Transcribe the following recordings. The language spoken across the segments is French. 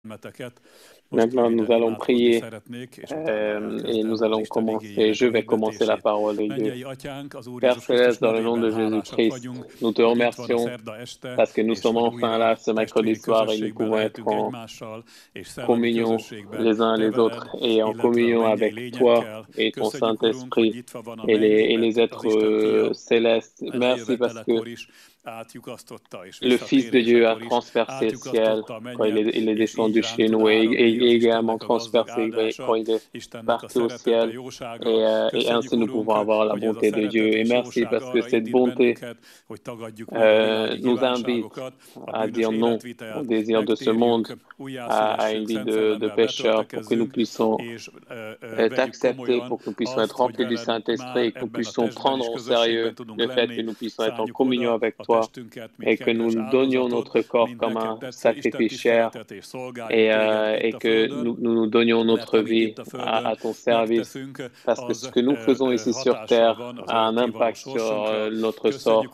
Maintenant, nous allons prier et nous allons commencer. Je vais commencer la parole de Dieu. Père Céleste, dans le nom de Jésus-Christ, nous te remercions parce que nous sommes enfin là ce mercredi soir et nous pouvons être en communion les uns les autres et en communion avec toi et ton Saint-Esprit et les êtres célestes. Merci parce que le Fils de Dieu a transpercé le ciel quand il est descendu chez nous et également transpercé quand il est parti au ciel. Et ainsi nous pouvons avoir la bonté de Dieu. Et merci parce que cette bonté nous invite à dire non au désir de ce monde, à une vie de pécheur, pour que nous puissions t'accepter, pour que nous puissions être remplis du Saint-Esprit et que nous puissions prendre au sérieux le fait que nous puissions être en communion avec toi et que nous donnions notre corps comme un sacrifice cher et que nous donnions notre vie à ton service parce que ce que nous faisons ici sur terre a un impact sur notre sort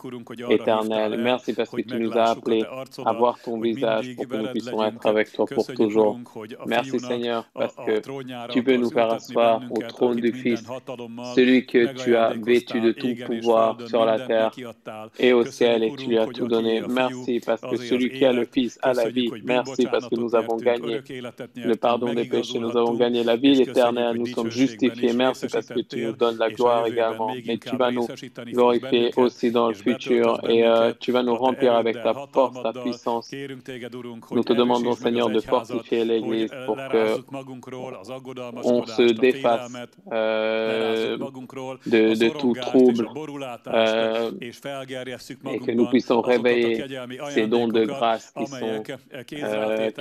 éternel. Merci parce que tu nous as appelés à voir ton visage pour que nous puissions être avec toi pour toujours. Merci Seigneur parce que tu veux nous faire asseoir au trône du Fils, celui que tu as vêtu de tout pouvoir sur la terre et au ciel et tu lui as tout donné. Merci parce que celui qui a le Fils a la vie. Merci parce que nous avons gagné le pardon des péchés, nous avons gagné la vie éternelle, nous sommes justifiés. Merci parce que tu nous donnes la gloire également. Mais tu vas nous glorifier aussi dans le futur et tu vas nous remplir avec ta force, ta puissance. Nous te demandons, Seigneur, de fortifier l'Église pour que on se défasse de tout trouble et que nous puissions réveiller ces dons de grâce qui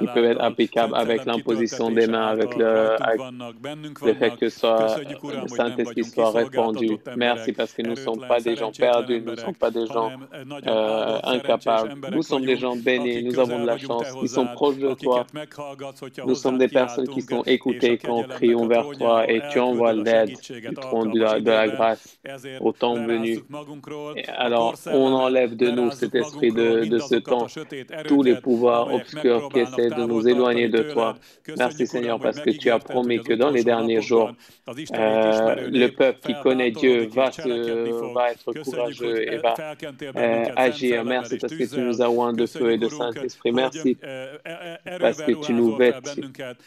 peuvent être applicables avec l'imposition des mains, avec le fait que le Saint-Esprit soit répandu. Merci parce que nous ne sommes pas des gens perdus, nous ne sommes pas des gens incapables. Nous sommes des gens bénis, nous avons de la chance, qui sont proches de toi. Nous sommes des personnes qui sont écoutées quand nous crions vers toi et tu envoies l'aide du trône de la grâce au temps venu. Et alors, on enlève de nous cet esprit de ce temps, tous les pouvoirs obscurs qui essaient de nous éloigner de toi. Merci Seigneur parce que tu as promis que dans les derniers jours, le peuple qui connaît Dieu va être courageux et va agir. Merci parce que tu nous as oints de feu et de Saint-Esprit. Merci parce que tu nous vêtes,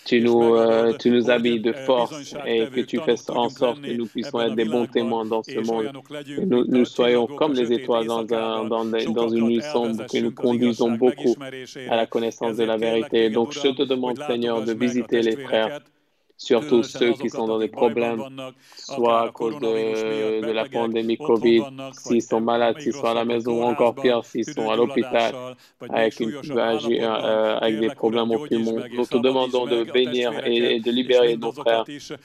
tu nous habilles de force et que tu fais en sorte que nous puissions être des bons témoins dans ce monde. Que nous soyons comme les étoiles dans une nuit sombre, que nous conduisons beaucoup à la connaissance de la vérité. Donc, je te demande, Seigneur, de visiter les frères, surtout ceux qui sont dans des problèmes, soit à cause de la pandémie COVID, s'ils sont malades, s'ils sont à la maison, ou encore pire, s'ils sont à l'hôpital avec des problèmes aux poumons. Nous te demandons de bénir et de libérer nos frères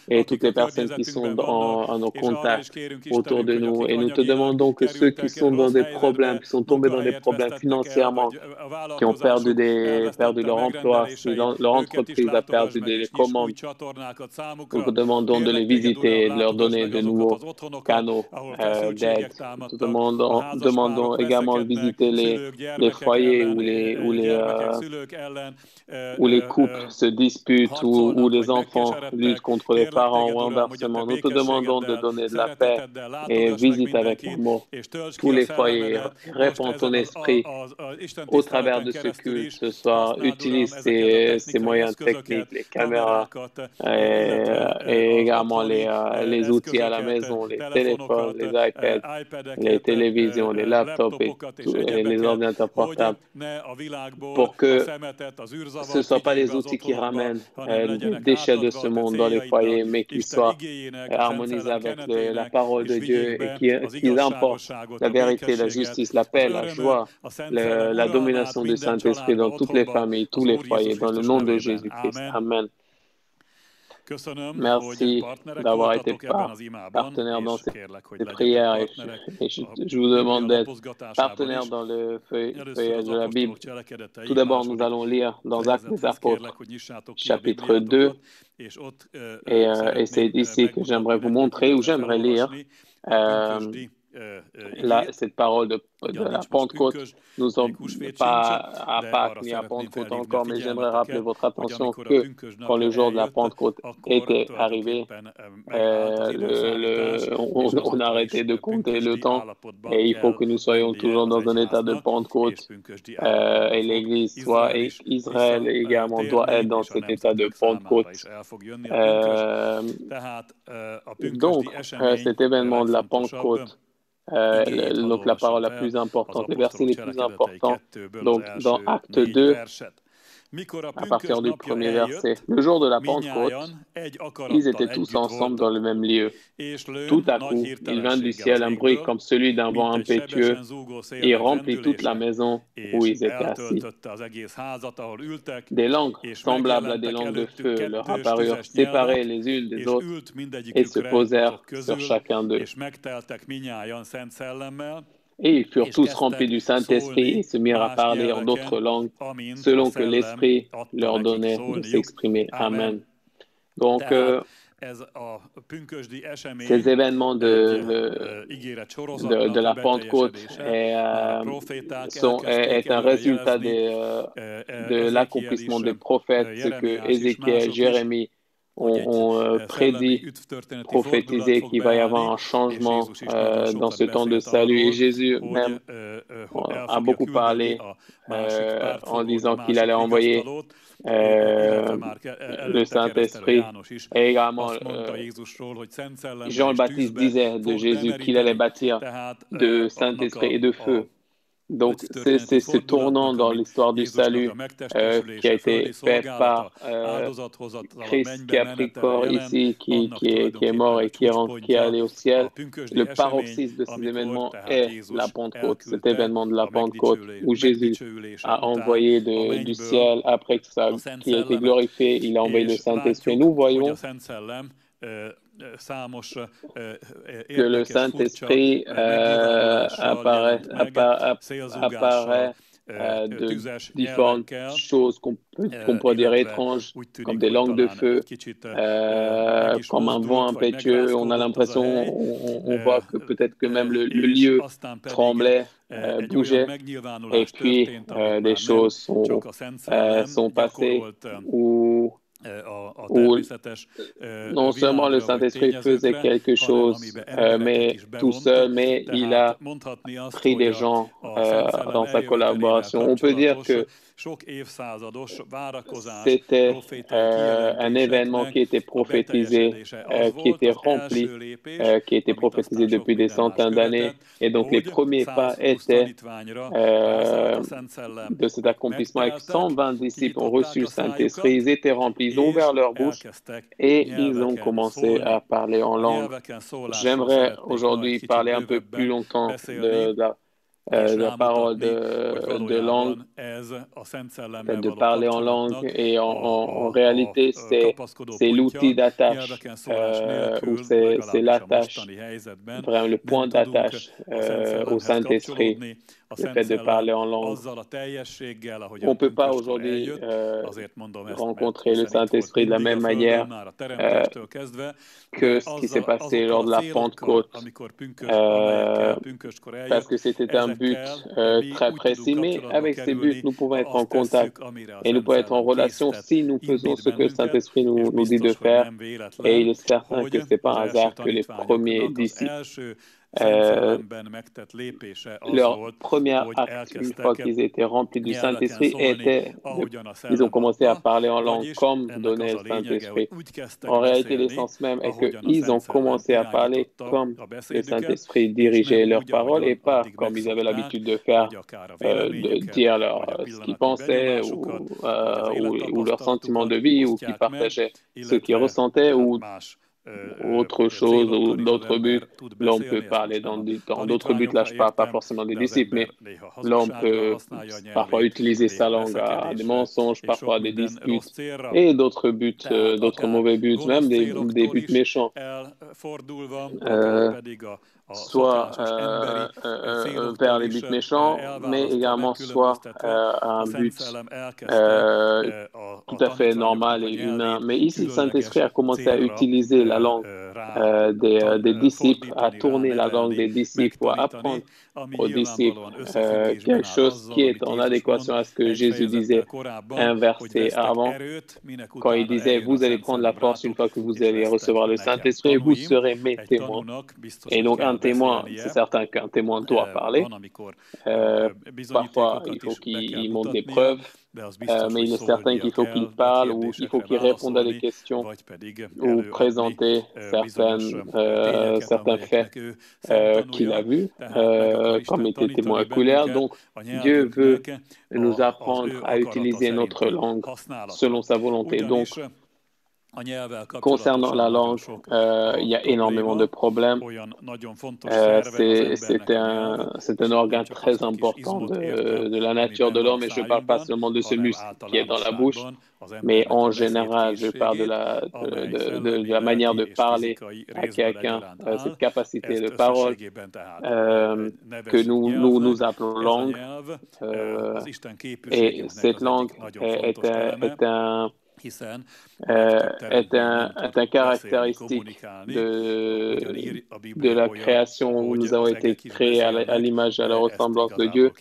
et toutes les personnes qui sont à nos contacts autour de nous. Et nous te demandons que ceux qui sont dans des problèmes, qui sont tombés dans des problèmes financièrement, qui ont perdu leur emploi, si leur entreprise a perdu des commandes, nous te demandons de les visiter et de leur donner de nouveaux canaux d'aide. Nous te demandons également de visiter les foyers où les couples se disputent, où les enfants luttent contre les parents ou inversement. Nous te demandons de donner de la paix et visite avec l'amour tous les foyers. Répands ton esprit au travers de ce culte ce soir. Utilise ces moyens techniques, les caméras et également les outils à la maison, les téléphones, les iPads, les télévisions, les laptops et les ordinateurs portables pour que ce ne soient pas les outils qui ramènent les déchets de ce monde dans les foyers, mais qui soient harmonisés avec la parole de Dieu et qui apportent la vérité, la justice, la paix, la joie, la domination du Saint-Esprit dans toutes les familles, tous les foyers, dans le nom de Jésus-Christ. Amen. Merci d'avoir été partenaire dans ces prières et je vous demande d'être partenaire dans le feuillage de la Bible. Tout d'abord, nous allons lire dans Actes des Apôtres, chapitre 2, et c'est ici que j'aimerais vous montrer, ou j'aimerais lire Là, cette parole de la Pentecôte, nous ne sommes pas à Pâques ni à Pentecôte encore, mais j'aimerais rappeler votre attention que quand le jour de la Pentecôte était arrivé, on a arrêté de compter le temps et il faut que nous soyons toujours dans un état de Pentecôte et l'Église, soit Israël également, doit être dans cet état de Pentecôte. Donc, cet événement de la Pentecôte, donc la parole la plus importante, les versets les plus importants, donc dans Acte 2, à partir du premier verset, le jour de la Pentecôte, ils étaient tous ensemble dans le même lieu. Tout à coup, il vint du ciel un bruit comme celui d'un vent impétueux et remplit toute la maison où ils étaient assis. Des langues semblables à des langues de feu leur apparurent séparées les unes des autres et se posèrent sur chacun d'eux. Et ils furent tous remplis du Saint-Esprit et se mirent à parler en d'autres langues, selon que l'Esprit leur donnait de s'exprimer. Amen. Donc, ces événements de la Pentecôte est un résultat de l'accomplissement des prophètes, ce que Ézéchiel, Jérémie ont prédit, prophétisé qu'il va y avoir un changement dans ce temps de salut. Et Jésus même a beaucoup parlé en disant qu'il allait envoyer le Saint-Esprit. Et également, Jean le Baptiste disait de Jésus qu'il allait bâtir de Saint-Esprit et de feu. Donc, c'est ce tournant dans l'histoire du salut qui a été fait par Christ qui a pris corps ici, qui est mort et qui est allé au ciel. Le paroxysme de ces événements est la Pentecôte, cet événement de la Pentecôte où Jésus a envoyé du ciel, après qu'il a été glorifié, il a envoyé le Saint-Esprit. Nous voyons que le Saint-Esprit apparaît de différentes choses qu'on pourrait dire étranges, comme des langues de feu, comme un vent impétueux. On a l'impression, on voit que peut-être que même le lieu tremblait, bougeait, et puis des choses sont passées où non seulement le Saint-Esprit faisait quelque chose, mais tout seul, mais il a pris des gens dans sa collaboration. On peut dire que c'était un événement qui était prophétisé, qui était rempli, qui était prophétisé depuis des centaines d'années. Et donc les premiers pas étaient de cet accomplissement. Avec 120 disciples ont reçu le Saint-Esprit, ils étaient remplis, ils ont ouvert leur bouche et ils ont commencé à parler en langue. J'aimerais aujourd'hui parler un peu plus longtemps de la parole de langue, de parler en langue, et en réalité, c'est l'outil d'attache, ou c'est l'attache, vraiment le point d'attache au Saint-Esprit, le fait de parler en langue. On ne peut pas aujourd'hui rencontrer le Saint-Esprit de la même manière que ce qui s'est passé lors de la Pentecôte, parce que c'était un but très précis, mais avec ces buts, nous pouvons être en contact et nous pouvons être en relation si nous faisons ce que le Saint-Esprit nous dit de faire. Et il est certain que ce n'est pas un hasard que les premiers disciples, leur premier acte, une fois qu'ils étaient remplis du Saint-Esprit, ils ont commencé à parler en langue comme donnait le Saint-Esprit. En réalité, l'essence même est qu'ils ont commencé à parler comme le Saint-Esprit dirigeait leurs paroles et pas comme ils avaient l'habitude de faire, de dire ce qu'ils pensaient ou leurs sentiments de vie, ou qu'ils partageaient ce qu'ils ressentaient, ou autre chose, ou d'autres buts. L'homme peut parler dans d'autres buts. Là, je ne parle pas forcément des disciples, mais l'homme peut parfois utiliser sa langue à des mensonges, parfois à des disputes, et d'autres buts, d'autres mauvais buts, même des buts méchants. Soit vers les buts méchants, mais également soit un but tout à fait normal et humain. Mais ici, le Saint-Esprit a commencé à utiliser la langue des disciples, à tourner la langue des disciples ou à apprendre aux disciples quelque chose qui est en adéquation à ce que Jésus disait un verset avant, quand il disait « Vous allez prendre la force une fois que vous allez recevoir le Saint-Esprit et vous serez mes témoins ». Et donc un témoin, c'est certain qu'un témoin doit parler. Parfois, il faut qu'il montre des preuves, mais il est certain qu'il faut qu'il parle ou il faut qu'il réponde à des questions ou présenter certains faits qu'il a vus comme étant témoins oculaires. Donc, Dieu veut nous apprendre à utiliser notre langue selon sa volonté. Donc, concernant la langue, il y a énormément de problèmes. C'est un organe très important de la nature de l'homme, et je ne parle pas seulement de ce muscle qui est dans la bouche, mais en général, je parle de la manière de parler à quelqu'un, cette capacité de parole que nous appelons langue. Et cette langue est un caractéristique de la création où nous avons été créés à l'image et à la ressemblance de Dieu.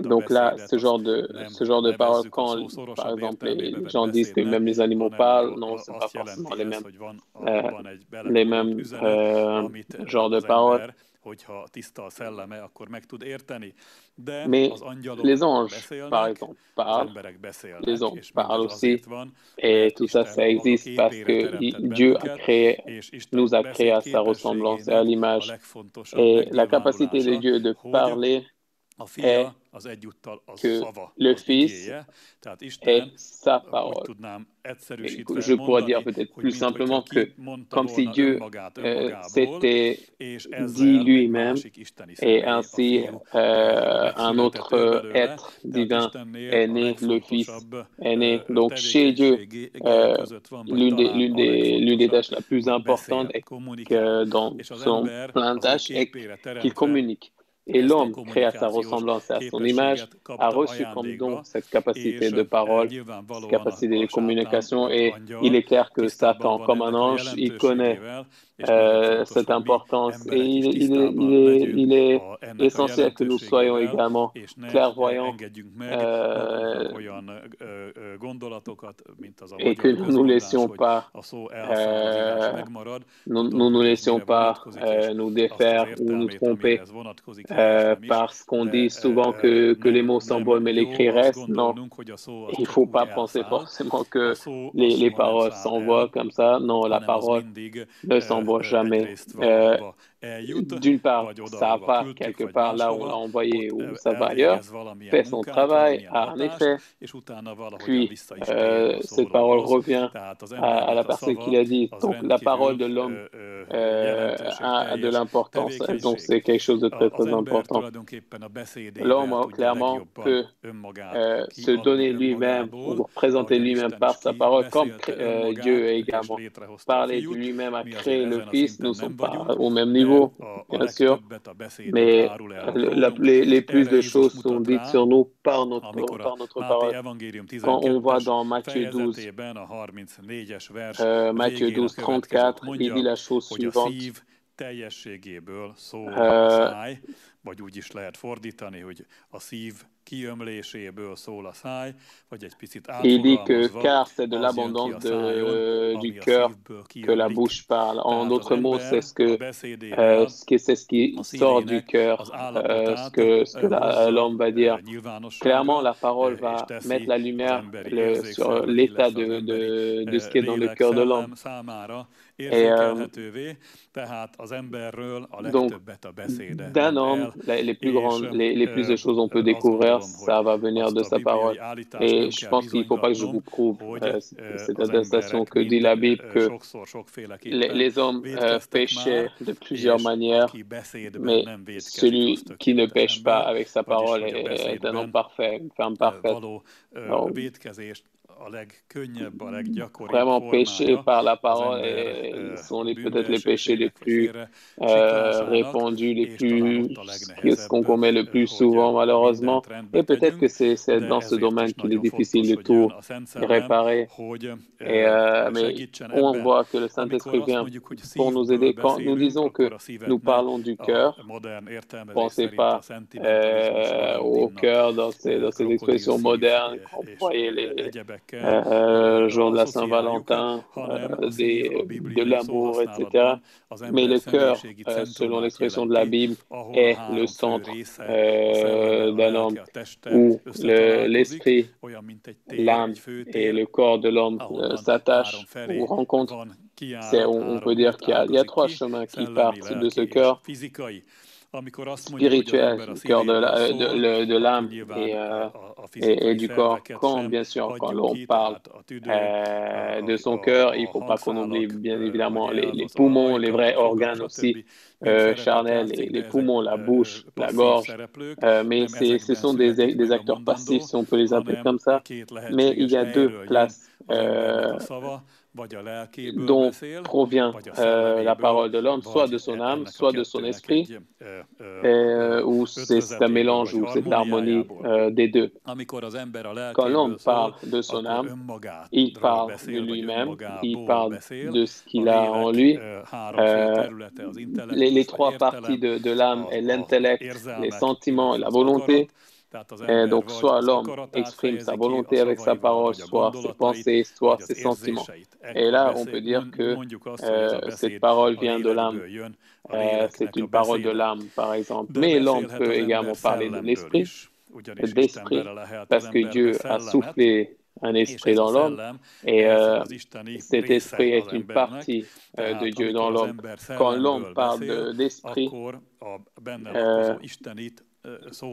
Donc là, ce genre de paroles, quand par exemple les gens disent que même les animaux parlent, non, ce n'est pas forcément les mêmes genres de paroles. Mais les anges, par exemple, parlent, les hommes parlent aussi, et tout ça, ça existe parce que Dieu nous a créés à sa ressemblance et à l'image. Et la capacité de Dieu de parler est que le Fils est sa parole. Et je pourrais dire peut-être plus simplement que comme si Dieu s'était dit lui-même, et ainsi un autre être divin est né, le Fils est né. Donc chez Dieu, l'une des tâches la plus importantes est que dans son plein de tâches est qu'il communique. Et l'homme, créé à sa ressemblance et à son image, a reçu comme don cette capacité de parole, cette capacité de communication. Et il est clair que Satan, comme un ange, il connaît cette importance. Et il est essentiel que nous soyons également clairvoyants et que nous ne nous laissions pas nous défaire ou nous tromper parce qu'on dit souvent que les mots s'envolent mais l'écrit reste. Non, il ne faut pas penser forcément que les paroles s'envolent comme ça. Non, la parole ne s'envole jamais. D'une part, ça va quelque part là où on l'a envoyé ou ça va ailleurs, fait son travail, a un effet, puis cette parole revient à la personne qui l'a dit. Donc la parole de l'homme a de l'importance, donc c'est quelque chose de très très important. L'homme clairement peut se donner lui-même ou présenter lui-même par sa parole, comme Dieu a également parlé de lui-même à créer le Fils. Nous ne sommes pas au même niveau, bien sûr, mais les plus de choses sont dites sur nous par notre parole. Quand on voit dans Matthieu 12, Matthieu 12, 34, il dit la chose suivante. Teljességéből szól a száj, vagy úgy is lehet fordítani, hogy a szív kiömléséből szól a száj, vagy egy picit Il dit que car c'est de l'abondance du cœur que la bouche parle. En d'autres mots, c'est ce qui sort du cœur, ce que l'homme va dire. Clairement, la parole va mettre la lumière sur l'état de ce qui est dans le cœur de l'homme. Donc, d'un homme, les plus de choses on peut découvrir, ça va venir de sa parole. Et je pense qu'il ne faut pas que je vous prouve cette attestation que dit la Bible, que les hommes péchaient de plusieurs manières, mais celui qui ne pêche pas avec sa parole est un homme parfait, une femme parfaite. vraiment péché par la parole, et sont peut-être les péchés les plus répandus, ce qu'on commet le plus souvent malheureusement. Et peut-être que c'est dans ce domaine qu'il est difficile de tout réparer. Mais on voit que le Saint-Esprit vient pour nous aider. Quand nous disons que nous parlons du cœur, pensez pas au cœur dans ces expressions modernes, quand vous voyez les jours de la Saint-Valentin, de l'amour, etc. Mais le cœur, selon l'expression de la Bible, est le centre d'un homme, où l'esprit, l'âme et le corps de l'homme s'attachent ou rencontrent. On peut dire qu'il y a trois chemins qui partent de ce cœur spirituel, cœur de l'âme et du corps. Bien sûr, quand l'on parle de son cœur, il ne faut pas qu'on oublie bien évidemment les poumons, les vrais organes aussi charnels, les poumons, la bouche, la gorge. Mais ce sont des acteurs passifs, si on peut les appeler comme ça. Mais il y a deux places dont provient la parole de l'homme, soit de son âme, soit de son esprit, où c'est un mélange, où c'est de l'harmonie des deux. Quand l'homme parle de son âme, il parle de lui-même, il parle de ce qu'il a en lui. Les trois parties de l'âme, l'intellect, les sentiments et la volonté. Donc, soit l'homme exprime sa volonté avec sa parole, soit ses pensées, soit ses sentiments. Et là, on peut dire que cette parole vient de l'âme. C'est une parole de l'âme, par exemple. Mais l'homme peut également parler de l'esprit, parce que Dieu a soufflé un esprit dans l'homme, et cet esprit est une partie de Dieu dans l'homme. Quand l'homme parle d'esprit,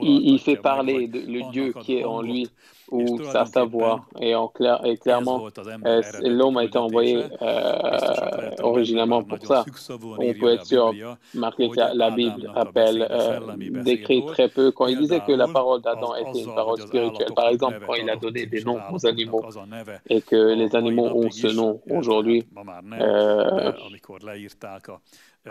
il fait parler le Dieu qui est en lui, ou sa voix, et clairement, l'homme a été envoyé originalement pour ça. On peut être sûr, marqué que la Bible décrit très peu, quand il disait que la parole d'Adam était une parole spirituelle. Par exemple, quand il a donné des noms aux animaux, et que les animaux ont ce nom aujourd'hui,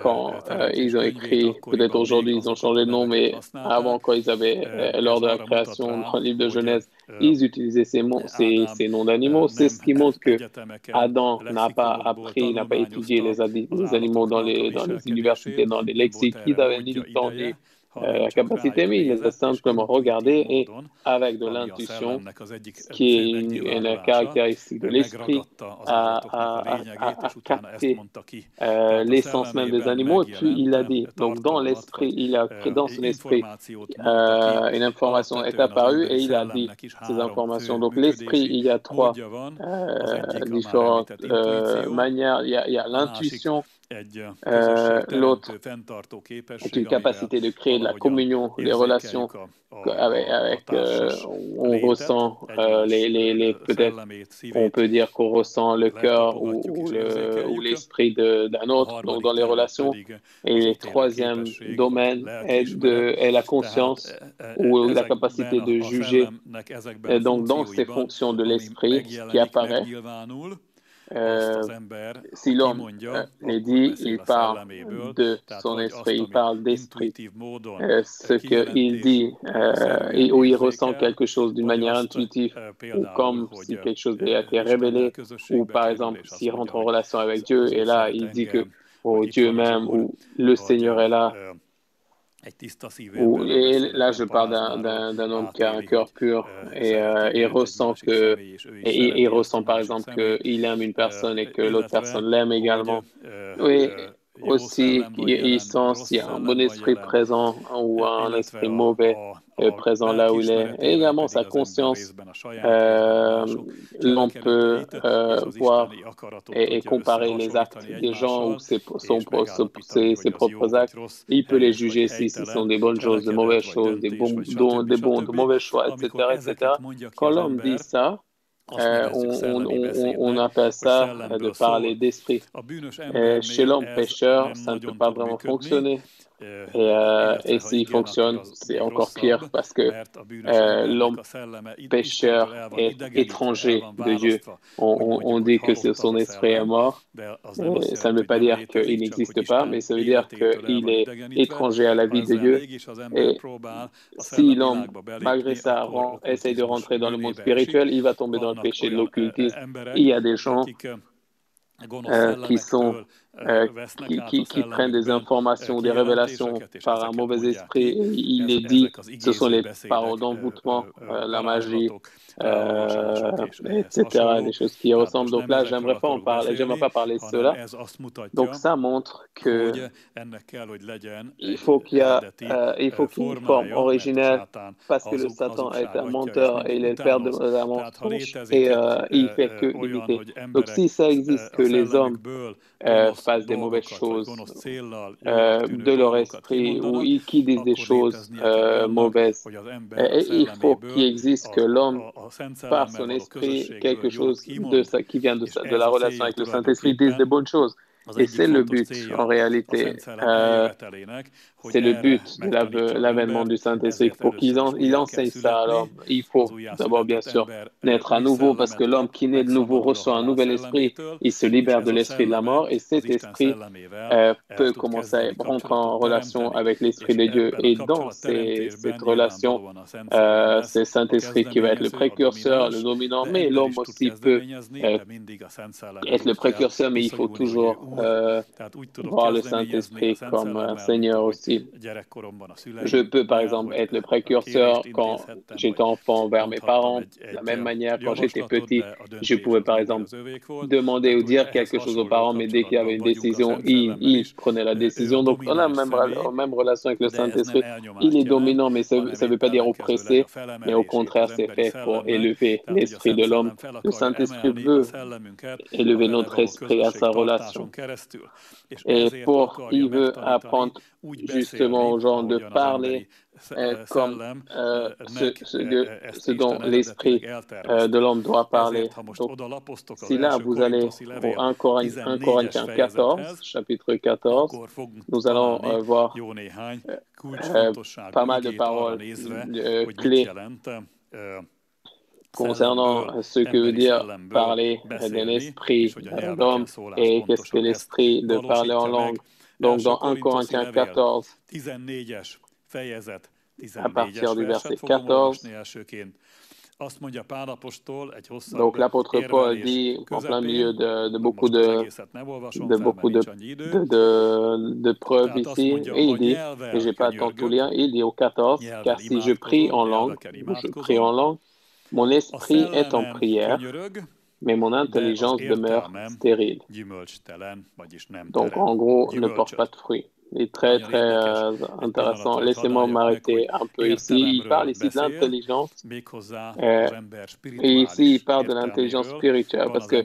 quand ils ont écrit, peut-être aujourd'hui ils ont changé de nom, mais avant, quand ils avaient, lors de la création dans le livre de Genèse, ils utilisaient ces noms d'animaux. C'est ce qui montre que Adam n'a pas étudié les animaux dans les universités, dans les lexiques. Il n'avait ni le temps ni la capacité, mais il les a simplement regardés, et avec de l'intuition, ce qui est une caractéristique de l'esprit, à capter l'essence même des animaux, et puis il a dit. Donc dans l'esprit, dans son esprit, une information est apparue, et il a dit ces informations. Donc l'esprit, il y a trois différentes manières. Il y a l'intuition. L'autre est une capacité de créer de la communion, des relations on ressent peut-être on peut dire qu'on ressent le cœur ou l'esprit d'un autre, donc dans les relations. Et le troisième domaine est la conscience, ou la capacité de juger. Donc dans ces fonctions de l'esprit qui apparaît, si l'homme les dit, il parle de son esprit, il parle d'esprit. Ce qu'il dit, où il ressent quelque chose d'une manière intuitive, ou comme si quelque chose a été révélé, ou par exemple, s'il rentre en relation avec Dieu, et là, il dit que Dieu même, ou le Seigneur est là. Et là, je parle d'un homme qui a un cœur pur, et il ressent il ressent par exemple qu'il aime une personne et que l'autre personne l'aime également. Oui, aussi, il sent s'il y a un bon esprit présent ou un esprit mauvais présent là où il est. Et également sa conscience, l'on peut voir et comparer les actes des gens, ou ses propres actes. Il peut les juger si ce sont des bonnes choses, de mauvaises choses, de mauvais choix, etc., etc. Quand l'homme dit ça, on appelle ça de parler d'esprit. Chez l'homme pécheur, ça ne peut pas vraiment fonctionner. Et s'il fonctionne, c'est encore pire parce que l'homme pécheur est étranger de Dieu. On dit que son esprit est mort. Ça ne veut pas dire qu'il n'existe pas, mais ça veut dire qu'il est étranger à la vie de Dieu. Et si l'homme, malgré ça, essaye de rentrer dans le monde spirituel, il va tomber dans le péché de l'occultisme. Il y a des gens qui prennent des informations, des révélations par un mauvais esprit. Il est dit, ce sont les paroles d'envoûtement, la magie, etc., des choses qui ressemblent. Donc là, j'aimerais pas parler de cela. Donc ça montre que il faut qu'il y ait une forme originelle parce que le Satan est un menteur et il est le père de la mensonge et il fait que imiter. Donc si ça existe que les hommes fassent des mauvaises choses de leur esprit ou qui disent des choses mauvaises, il faut qu'il existe que l'homme par son esprit quelque chose qui vient de la relation avec le Saint-Esprit dise des bonnes choses. Et c'est le but, en réalité. C'est le but de l'avènement du Saint-Esprit. Pour qu'il enseigne ça à l'homme, il faut d'abord, bien sûr, naître à nouveau, parce que l'homme qui naît de nouveau reçoit un nouvel esprit. Il se libère de l'esprit de la mort, et cet esprit peut commencer à rentrer en relation avec l'esprit de Dieu. Et dans cette relation, c'est le Saint-Esprit qui va être le précurseur, le dominant, mais l'homme aussi peut être le précurseur, mais il faut toujours voir le Saint-Esprit comme un Seigneur aussi. Je peux, par exemple, être le précurseur quand j'étais enfant vers mes parents. De la même manière, quand j'étais petit, je pouvais, par exemple, demander ou dire quelque chose aux parents, mais dès qu'il y avait une décision, ils prenaient la décision. Donc, on a la même relation avec le Saint-Esprit. Il est dominant, mais ça ne veut pas dire oppressé, mais au contraire, c'est fait pour élever l'esprit de l'homme. Le Saint-Esprit veut élever notre esprit à sa relation. Et il veut apprendre justement aux gens de parler comme ce dont l'esprit de l'homme doit parler. Donc, si là, vous allez au 1 Corinthiens 14, chapitre 14, nous allons voir pas mal de paroles clés concernant ce que veut dire parler d'un esprit d'homme et qu'est-ce que l'esprit de parler en langue. Donc, dans 1 Corinthiens 14, à partir du verset 14, donc l'apôtre Paul dit, en plein milieu de beaucoup de preuves ici, et il dit, et je n'ai pas le temps de tout lire, il dit au 14, car si je prie en langue, mon esprit est en prière, mais mon intelligence demeure stérile. Donc, en gros, ne porte pas de fruit. C'est très, très intéressant. Laissez-moi m'arrêter un peu ici. Il parle ici de l'intelligence. Et ici, il parle de l'intelligence spirituelle parce que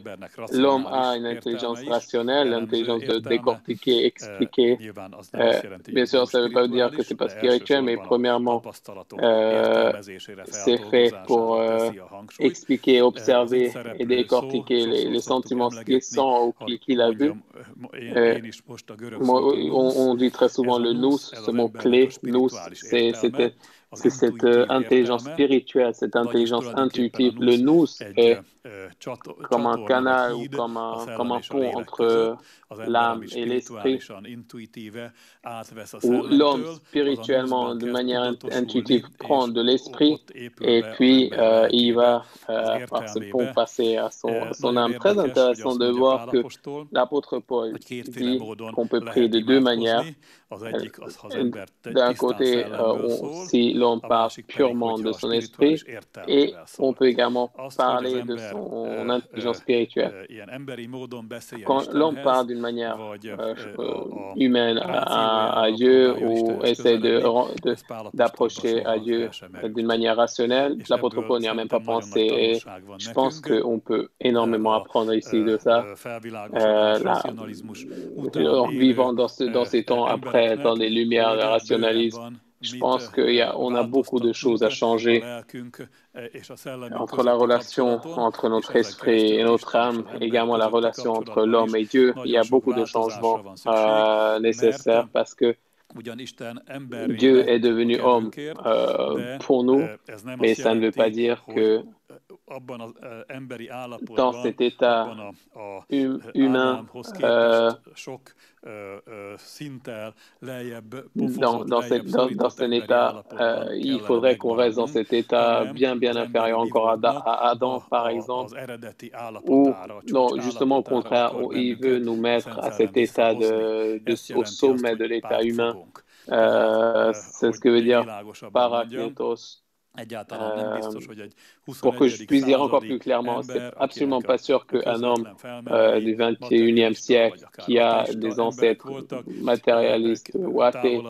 l'homme a une intelligence rationnelle, l'intelligence de décortiquer, expliquer. Bien sûr, ça ne veut pas dire que ce n'est pas spirituel, mais premièrement, c'est fait pour expliquer, observer et décortiquer les sentiments qu'il sent ou qu'il a vus. On dit très souvent le nous, ce mot clé, nous, c'est cette intelligence spirituelle, cette intelligence intuitive. Le nous est comme un canal ou comme un pont entre l'âme et l'esprit, où l'homme spirituellement, de manière intuitive, prend de l'esprit et puis il va par ce pont passer à son âme. Très intéressant de voir que l'apôtre Paul dit qu'on peut prier de deux manières. D'un côté, si l'on parle purement de son esprit, et on peut également parler de son intelligence spirituelle. Quand l'on parle d'une manière humaine à Dieu ou essaie d'approcher à Dieu d'une manière rationnelle, l'apôtre Paul n'y a même pas pensé. Et je pense qu'on peut énormément apprendre ici de ça. En vivant dans ces temps après, dans les lumières, le rationalisme, je pense qu'on a beaucoup de choses à changer entre la relation entre notre esprit et notre âme, également la relation entre l'homme et Dieu. Il y a beaucoup de changements nécessaires parce que Dieu est devenu homme pour nous, mais ça ne veut pas dire que dans cet état humain, dans cet état, il faudrait qu'on reste dans cet état bien inférieur encore à Adam, par exemple, ou non, justement au contraire, où il veut nous mettre à cet état au sommet de l'état humain. C'est ce que veut dire parakletos. Pour que je puisse dire encore plus clairement, c'est absolument pas sûr qu'un homme du 21e siècle qui a des ancêtres matérialistes ou athées,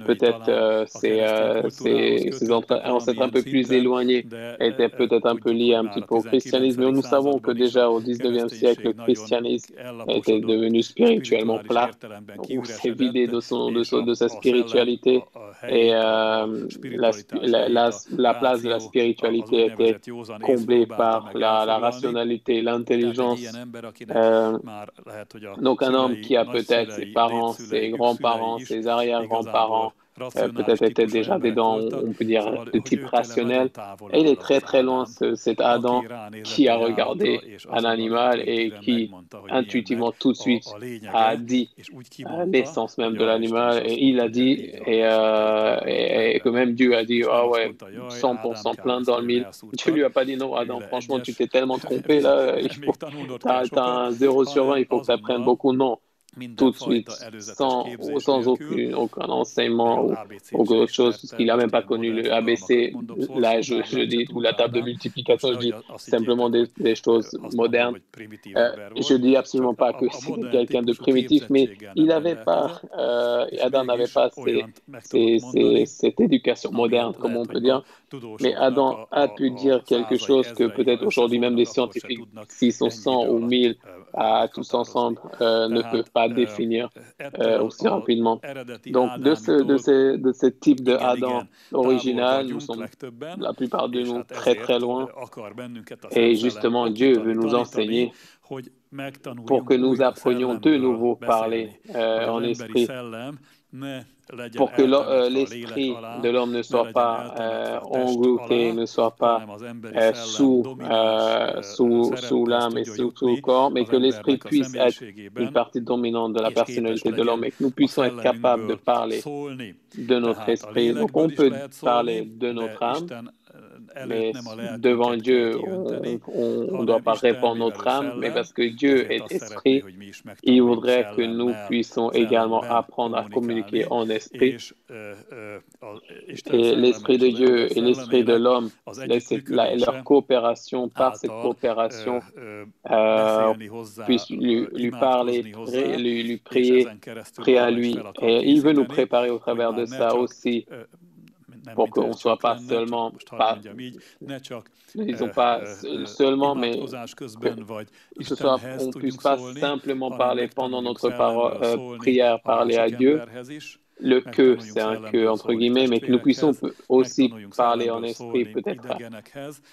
peut-être ses ancêtres un peu plus éloignés étaient peut-être un peu liés un petit peu au christianisme. Mais nous savons que déjà au 19e siècle, le christianisme était devenu spirituellement plat, ou s'est vidé de sa spiritualité, et la place de la spiritualité était comblée par la rationalité, l'intelligence. Donc un homme qui a peut-être ses parents, ses grands-parents, ses arrière-grands-parents, peut-être étaient déjà des dents, on peut dire, de type rationnel. Et il est très loin, cet Adam qui a regardé un animal et qui intuitivement tout de suite a dit l'essence même de l'animal. Et il a dit, et que même Dieu a dit, ah ouais, 100% plein dans le mille. Dieu lui a pas dit, non, Adam, franchement, tu t'es tellement trompé là, t'as un 0 sur 20, il faut que tu apprennes beaucoup. Non. Tout de suite, sans aucun enseignement ou autre chose, parce qu'il n'a même pas connu le ABC, là je dis, ou la table de multiplication, je dis simplement des choses modernes. Je dis absolument pas que c'est quelqu'un de primitif, mais il n'avait pas, Adam n'avait pas cette éducation moderne, comme on peut dire. Mais Adam a pu dire quelque chose que peut-être aujourd'hui même des scientifiques, s'ils sont 100 ou 1000 tous ensemble, ne peuvent pas définir aussi rapidement. Donc, de ce type de Adam original, nous sommes, la plupart de nous, très loin. Et justement, Dieu veut nous enseigner pour que nous apprenions de nouveau parler en esprit, pour que l'esprit de l'homme ne soit pas englouti, ne soit pas sous l'âme et sous le corps, mais que l'esprit puisse être une partie dominante de la personnalité de l'homme et que nous puissions être capables de parler de notre esprit. Donc on peut parler de notre âme, mais devant Dieu, on ne doit pas répandre notre âme, mais parce que Dieu est esprit, il voudrait que nous puissions également apprendre à communiquer en esprit. Et l'esprit de Dieu et l'esprit de l'homme, leur coopération, par cette coopération, puisse lui parler, lui prier à lui. Et il veut nous préparer au travers de ça aussi, pour qu'on ne soit pas seulement, ne disons pas seulement, mais on ne puisse pas simplement parler pendant notre prière, parler à Dieu. Le que, c'est un que entre guillemets, mais que nous puissions aussi parler en esprit peut-être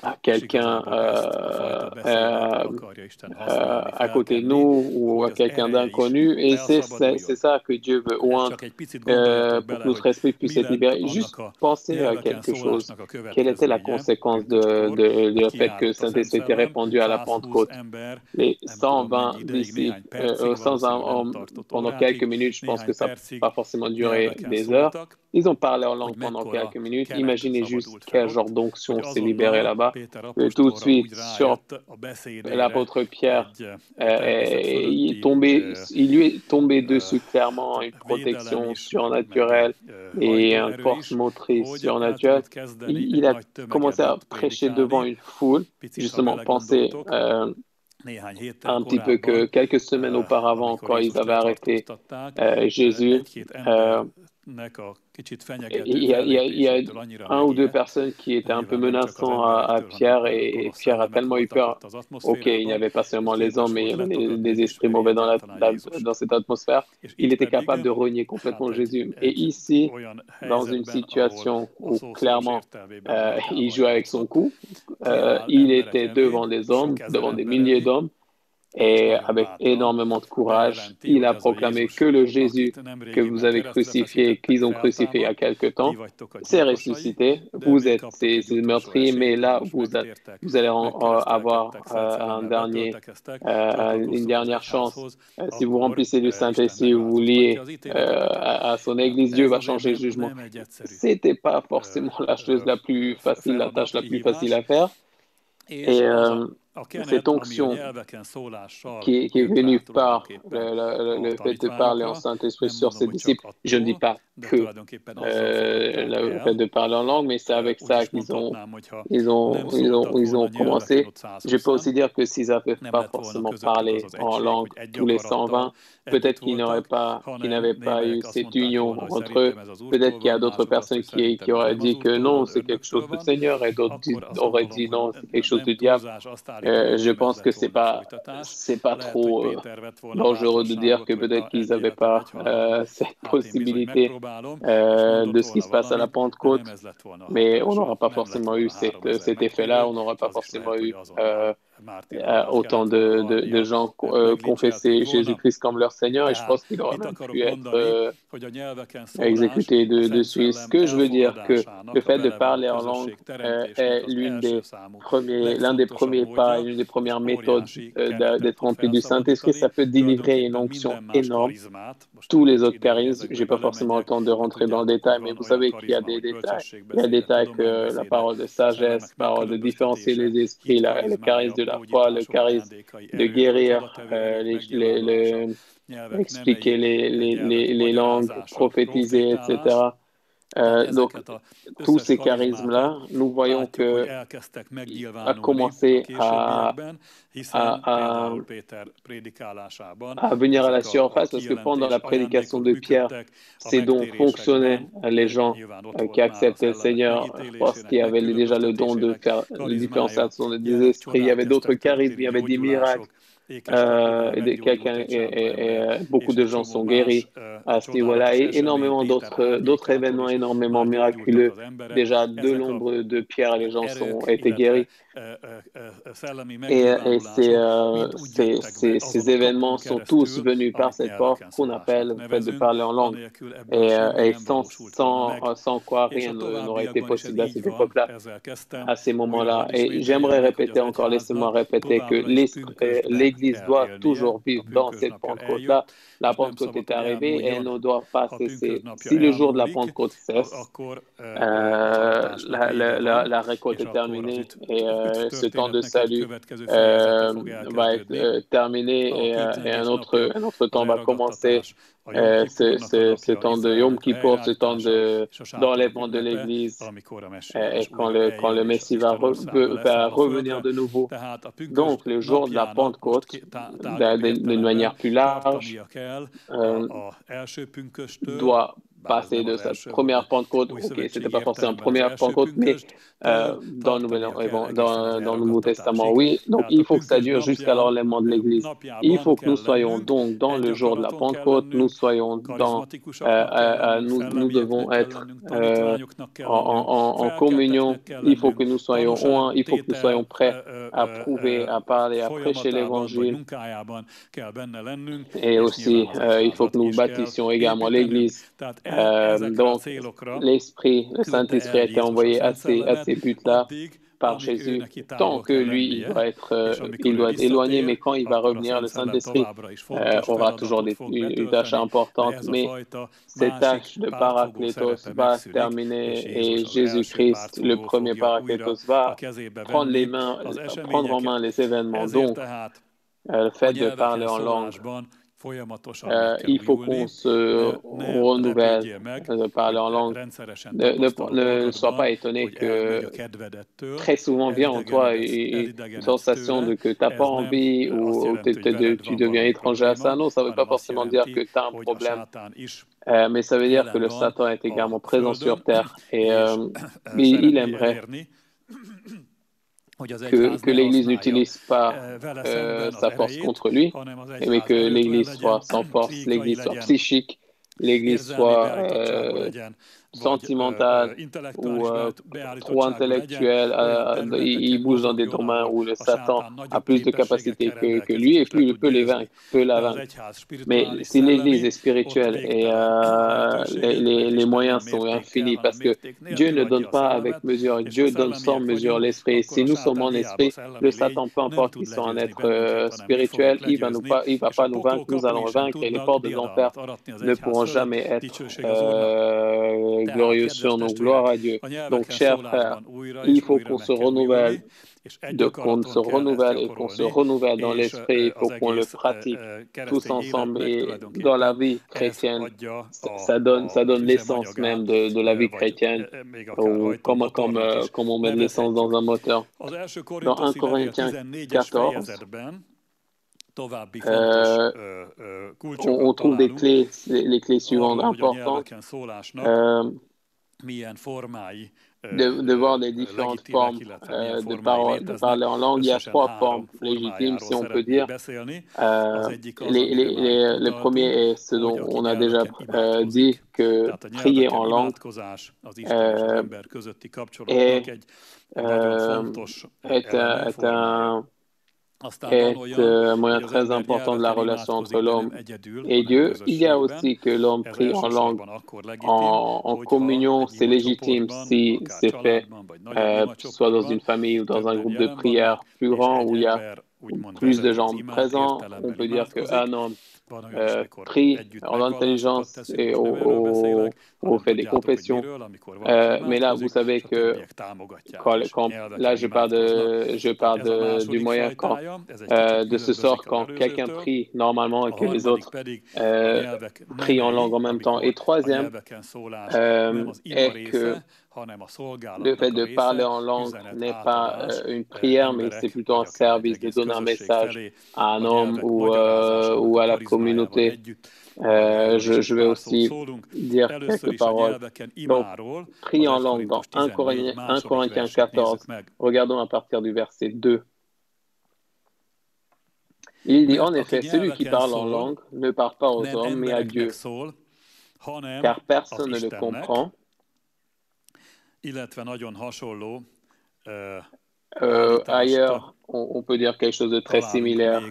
à quelqu'un à côté de nous ou à quelqu'un d'inconnu. Et c'est ça que Dieu veut oindre pour que notre esprit puisse être libéré. Juste penser à quelque chose. Quelle était la conséquence du fait que Saint-Esprit était répandu à la Pentecôte? Les 120 disciples, 120 hommes, pendant quelques minutes, je pense que ça n'a pas forcément duré des heures. Ils ont parlé en langue pendant quelques minutes. Imaginez juste quel genre d'onction s'est libéré là-bas. Et tout de suite, sur l'apôtre Pierre, il lui est tombé dessus clairement une protection surnaturelle et une force motrice surnaturelle. Il a commencé à prêcher devant une foule. Justement, pensez un petit peu que quelques semaines auparavant, quand ils avaient arrêté Jésus, il y a un ou deux personnes qui étaient un peu menaçantes à Pierre, et Pierre a tellement eu peur. Ok, il n'y avait pas seulement les hommes, mais il y avait des esprits mauvais dans cette atmosphère. Il était capable de renier complètement Jésus. Et ici, dans une situation où clairement il jouait avec son coup, il était devant des hommes, devant des milliers d'hommes, Et avec énormément de courage, il a proclamé que le Jésus que vous avez crucifié, qu'ils ont crucifié il y a quelque temps, c'est ressuscité. Vous êtes ces meurtriers, mais là, vous allez avoir une dernière chance. Si vous remplissez du Saint-Esprit, vous vous liez à son Église, Dieu va changer le jugement. C'était pas forcément la chose la plus facile, la tâche la plus facile à faire. Et cette onction qui est venue par le fait de parler en Saint-Esprit sur ses disciples, je ne dis pas que le fait de parler en langue, mais c'est avec ça qu'ils ont commencé. Je peux aussi dire que s'ils n'avaient pas forcément parlé en langue tous les 120, peut-être qu'ils n'avaient pas eu cette union entre eux. Peut-être qu'il y a d'autres personnes qui auraient dit que non, c'est quelque chose du Seigneur, et d'autres auraient dit non, c'est quelque chose du diable. Je pense que c'est pas trop dangereux de dire que peut-être qu'ils n'avaient pas cette possibilité de ce qui se passe à la Pentecôte, mais on n'aura pas forcément eu cet effet-là, on n'aura pas forcément eu autant de gens confesser Jésus-Christ comme leur Seigneur, et je pense qu'il aurait même pu être exécuté dessus. Ce que je veux dire, que le fait de parler en langue est l'un des premiers pas, une des premières méthodes d'être rempli du Saint-Esprit. Ça peut délivrer une onction énorme. Tous les autres charismes, je n'ai pas forcément le temps de rentrer dans le détail, mais vous savez qu'il y a des détails. Il y a des détails que la parole de sagesse, parole de différencier les esprits, le charisme de la foi, le charisme de guérir, expliquer les langues, prophétiser, etc. Donc, tous ces charismes-là, nous voyons que a commencé à venir à la surface, parce que pendant la prédication de Pierre, ces dons fonctionnaient. Les gens qui acceptaient le Seigneur, parce qu'il y avait déjà le don de faire la différenciation des esprits. Il y avait d'autres charismes, il y avait des miracles. Beaucoup de gens sont guéris à ce niveau-là, et énormément d'autres événements énormément miraculeux. Déjà de l'ombre de Pierre, les gens ont été guéris, et ces événements sont tous venus par cette porte qu'on appelle le fait de parler en langue, et sans quoi rien n'aurait été possible à cette époque-là, à ces moments-là. Et j'aimerais répéter encore, laissez-moi répéter que l'Église doit toujours vivre dans cette Pentecôte-là. La Pentecôte est arrivée et elle ne doit pas cesser. Si le jour de la Pentecôte cesse, la récolte est terminée, et ce temps de salut va être terminé, et un autre temps va commencer. Ce temps de Yom Kippur, ce temps d'enlèvement de l'Église, et quand le Messie va revenir de nouveau. Donc, le jour de la Pentecôte, d'une manière plus large, doit passer de sa première Pentecôte. Ok, c'était pas forcément une première Pentecôte, mais dans le Nouveau Testament, oui. Donc, il faut que ça dure jusqu'à l'enlèvement de l'Église. Il faut que nous soyons donc dans le jour de la Pentecôte, nous devons être en communion. Il faut que nous soyons un, il faut que nous soyons prêts à prouver, à parler, à prêcher l'Évangile. Et aussi, il faut que nous bâtissions également l'Église. Donc, le Saint-Esprit a été envoyé à ces buts-là par Jésus. Tant que lui, il doit être éloigné, mais quand il va revenir, le Saint-Esprit aura toujours une tâche importante. Mais cette tâche de Paraklétos va se terminer, et Jésus-Christ, le premier Paraklétos, va prendre en main les événements. Donc, le fait de parler en langue, il faut qu'on se renouvelle de parler en langue. Ne sois pas étonné que très souvent vient en toi une sensation de que tu n'as pas envie, ou tu deviens étranger à ça. Non, ça ne veut pas forcément dire que tu as un problème, mais ça veut dire que le Satan est également présent sur terre, et il aimerait que l'Église n'utilise pas sa force contre lui, mais que l'Église soit sans force, l'Église soit psychique, l'Église sentimental ou trop intellectuel, il bouge dans des domaines où le Satan a plus de capacité que lui et puis il peut la vaincre. Mais si l'Église est spirituelle et les moyens sont infinis parce que Dieu ne donne pas avec mesure, Dieu donne sans mesure l'esprit. Si nous sommes en esprit, le Satan, peu importe qu'il soit un être spirituel, il va pas nous vaincre, nous allons vaincre et les portes de l'enfer ne pourront jamais être glorieuses sur nous. Gloire à Dieu. Donc, chers frères, il faut qu'on se renouvelle, qu'on se renouvelle et qu'on se renouvelle dans l'esprit. Il faut qu'on le pratique tous ensemble. Et dans la vie chrétienne, ça donne l'essence même de la vie chrétienne, comme on met de l'essence dans un moteur. Dans 1 Corinthiens 14, on trouve les clés suivantes importantes. De voir les différentes formes de parler en langue. Il y a 3 formes légitimes, si on peut dire. Le premier est ce dont on a déjà dit, que prier en langue est un moyen très important de la relation entre l'homme et Dieu. Il y a aussi que l'homme prie en langue en communion, c'est légitime si c'est fait soit dans une famille ou dans un groupe de prière plus grand où il y a plus de gens présents. On peut dire qu'un homme prie en intelligence et au fait des confessions. Mais là, vous savez que là, je parle du moyen de ce sort quand quelqu'un prie normalement et que les autres prient en langue en même temps. Et troisième est que le fait de parler en langue n'est pas une prière, mais c'est plutôt un service de donner un message à un homme ou à la communauté. Je vais aussi dire quelques paroles. Donc, prier en langue dans 1 Corinthiens 14, regardons à partir du verset 2. Il dit en effet, celui qui parle en langue ne parle pas aux hommes, mais à Dieu, car personne ne le comprend. Ailleurs, on peut dire quelque chose de très similaire.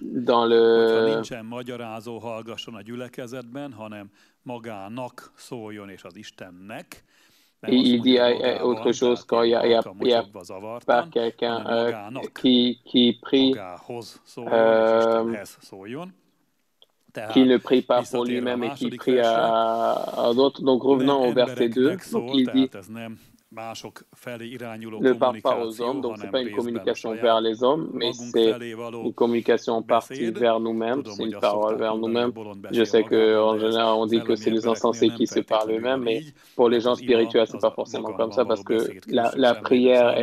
Dans le... nincsen magyarázó, hallgasson a gyülekezetben, hanem magának szóljon és az Istennek. Il dit autre chose quand il y a pas quelqu'un qui prie, qui ne prie pas pour lui-même et qui prie à d'autres. Donc revenons au verset 2. Donc il dit ne parle pas aux hommes, donc ce n'est pas une communication vers les hommes, mais c'est une communication en partie vers nous-mêmes, c'est une parole vers nous-mêmes. Je sais qu'en général, on dit que c'est les insensés qui se parlent eux-mêmes, mais pour les gens spirituels, ce n'est pas forcément comme ça, parce que la prière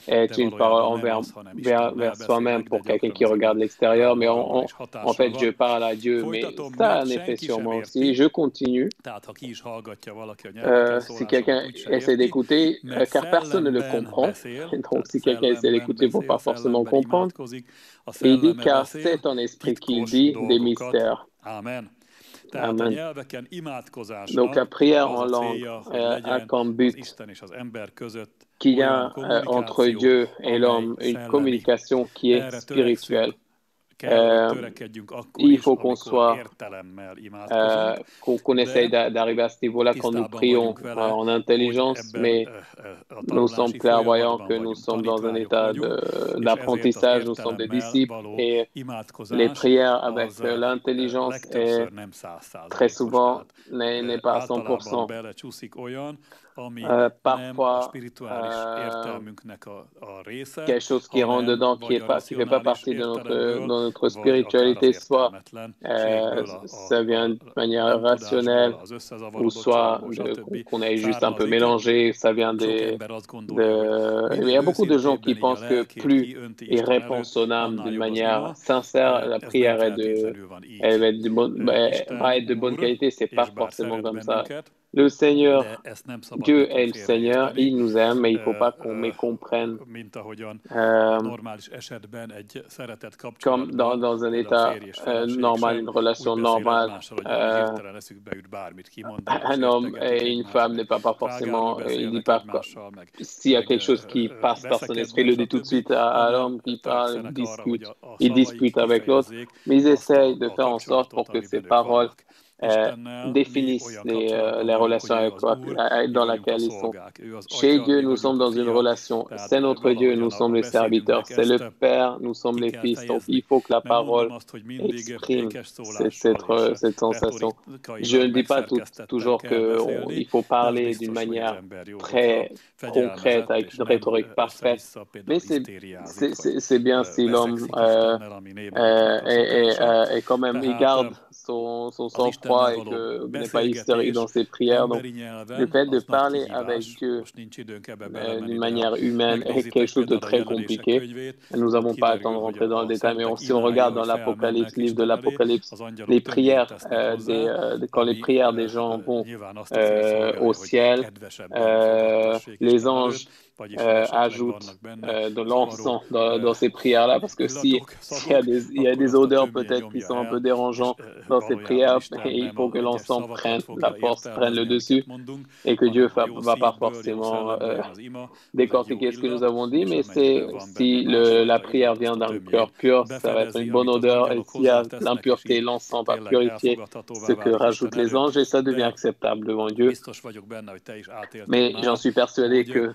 est une parole vers soi-même pour quelqu'un qui regarde l'extérieur, mais en fait, je parle à Dieu, mais ça a un effet sur moi aussi. Je continue. Si quelqu'un essaie d'écouter, car personne ne le comprend. Donc, si quelqu'un essaie d'écouter, il ne faut pas forcément comprendre. Et il dit, car c'est en esprit qu'il dit des mystères. Amen. Donc, la prière en langue a comme but qu'il y a entre Dieu et l'homme une communication qui est spirituelle. Il faut qu'on soit, qu'on essaye d'arriver à ce niveau-là quand nous prions en intelligence, mais nous sommes clairvoyants que nous sommes dans un état d'apprentissage, nous sommes des disciples et les prières avec l'intelligence très souvent n'est pas à 100%. Parfois, quelque chose qui rentre dedans, qui fait pas partie de notre spiritualité, soit ça vient de manière rationnelle, ou soit qu'on ait juste un peu mélangé, ça vient il y a beaucoup de gens qui pensent que plus ils répondent son âme d'une manière sincère, la prière va être de bonne qualité, c'est pas forcément comme ça. Le Seigneur, Dieu est le Seigneur, il nous aime, mais il ne faut pas qu'on mécomprenne. Comme dans un état normal, une relation normale, un homme et une femme n'est pas forcément, il dit pas s'il y a quelque chose qui passe par son esprit, il le dit tout de suite à l'homme qui parle, il discute avec l'autre, mais ils essayent de faire en sorte pour que ces paroles définissent les relations dans lesquelles ils sont. Chez Dieu, nous sommes dans une relation. C'est notre Dieu, nous sommes les serviteurs. C'est le Père, nous sommes les fils. Donc, il faut que la parole exprime cette sensation. Je ne dis pas toujours qu'il faut parler d'une manière très concrète, avec une rhétorique parfaite, mais c'est bien si l'homme est quand même, il garde son sang-froid et que n'est pas hystérique dans ses prières. Donc, le fait de parler avec Dieu d'une manière humaine est quelque chose de très compliqué. Nous n'avons pas le temps de rentrer dans le détail, mais si on regarde dans l'Apocalypse, livre de l'Apocalypse, les prières, quand les prières des gens vont au ciel, les anges ajoutent de l'encens dans ces prières-là, parce que s'il y a des odeurs peut-être qui sont un peu dérangeantes dans ces prières, il faut que l'encens prenne la force, prenne le dessus, et que Dieu va pas forcément décortiquer ce que nous avons dit, mais si la prière vient d'un cœur pur, ça va être une bonne odeur, et s'il y a l'impureté, l'encens va purifier ce que rajoutent les anges, et ça devient acceptable devant Dieu. Mais j'en suis persuadé que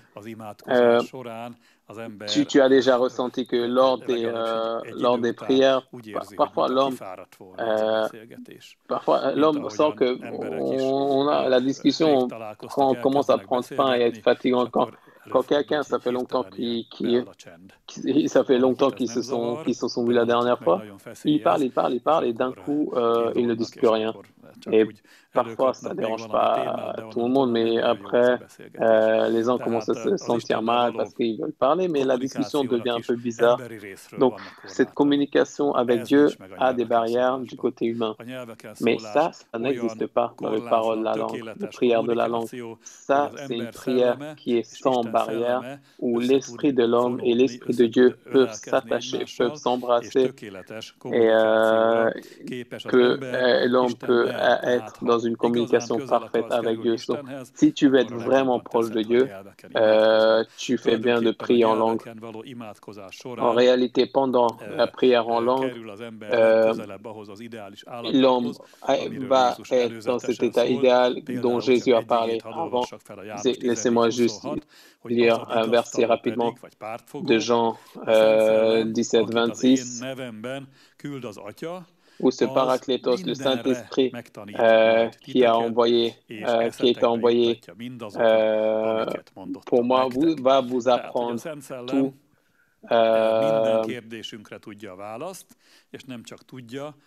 tu as déjà ressenti que lors des prières, parfois l'homme sent que la discussion commence à prendre fin et à être fatigant. Quand quelqu'un, ça fait longtemps qu'ils se sont vus la dernière fois, ils parlent et d'un coup, ils ne disent plus rien. Et parfois, ça ne dérange pas tout le monde, mais après, les gens commencent à se sentir mal parce qu'ils veulent parler, mais la discussion devient un peu bizarre. Donc, cette communication avec Dieu a des barrières du côté humain. Mais ça n'existe pas dans les paroles de la langue, les prières de la langue. Ça, c'est une prière qui est sans barrière, où l'esprit de l'homme et l'esprit de Dieu peuvent s'attacher, peuvent s'embrasser, et l'homme peut être dans une communication parfaite avec Dieu. Donc, si tu veux être vraiment proche de Dieu, tu fais bien de prier en langue. En réalité, pendant la prière en langue, l'homme va être dans cet état idéal dont Jésus a parlé avant. Laissez-moi juste lire un verset rapidement de Jean 17, 26, où ce Paraclétos, le Saint-Esprit, qui a été envoyé pour moi, va vous apprendre tout.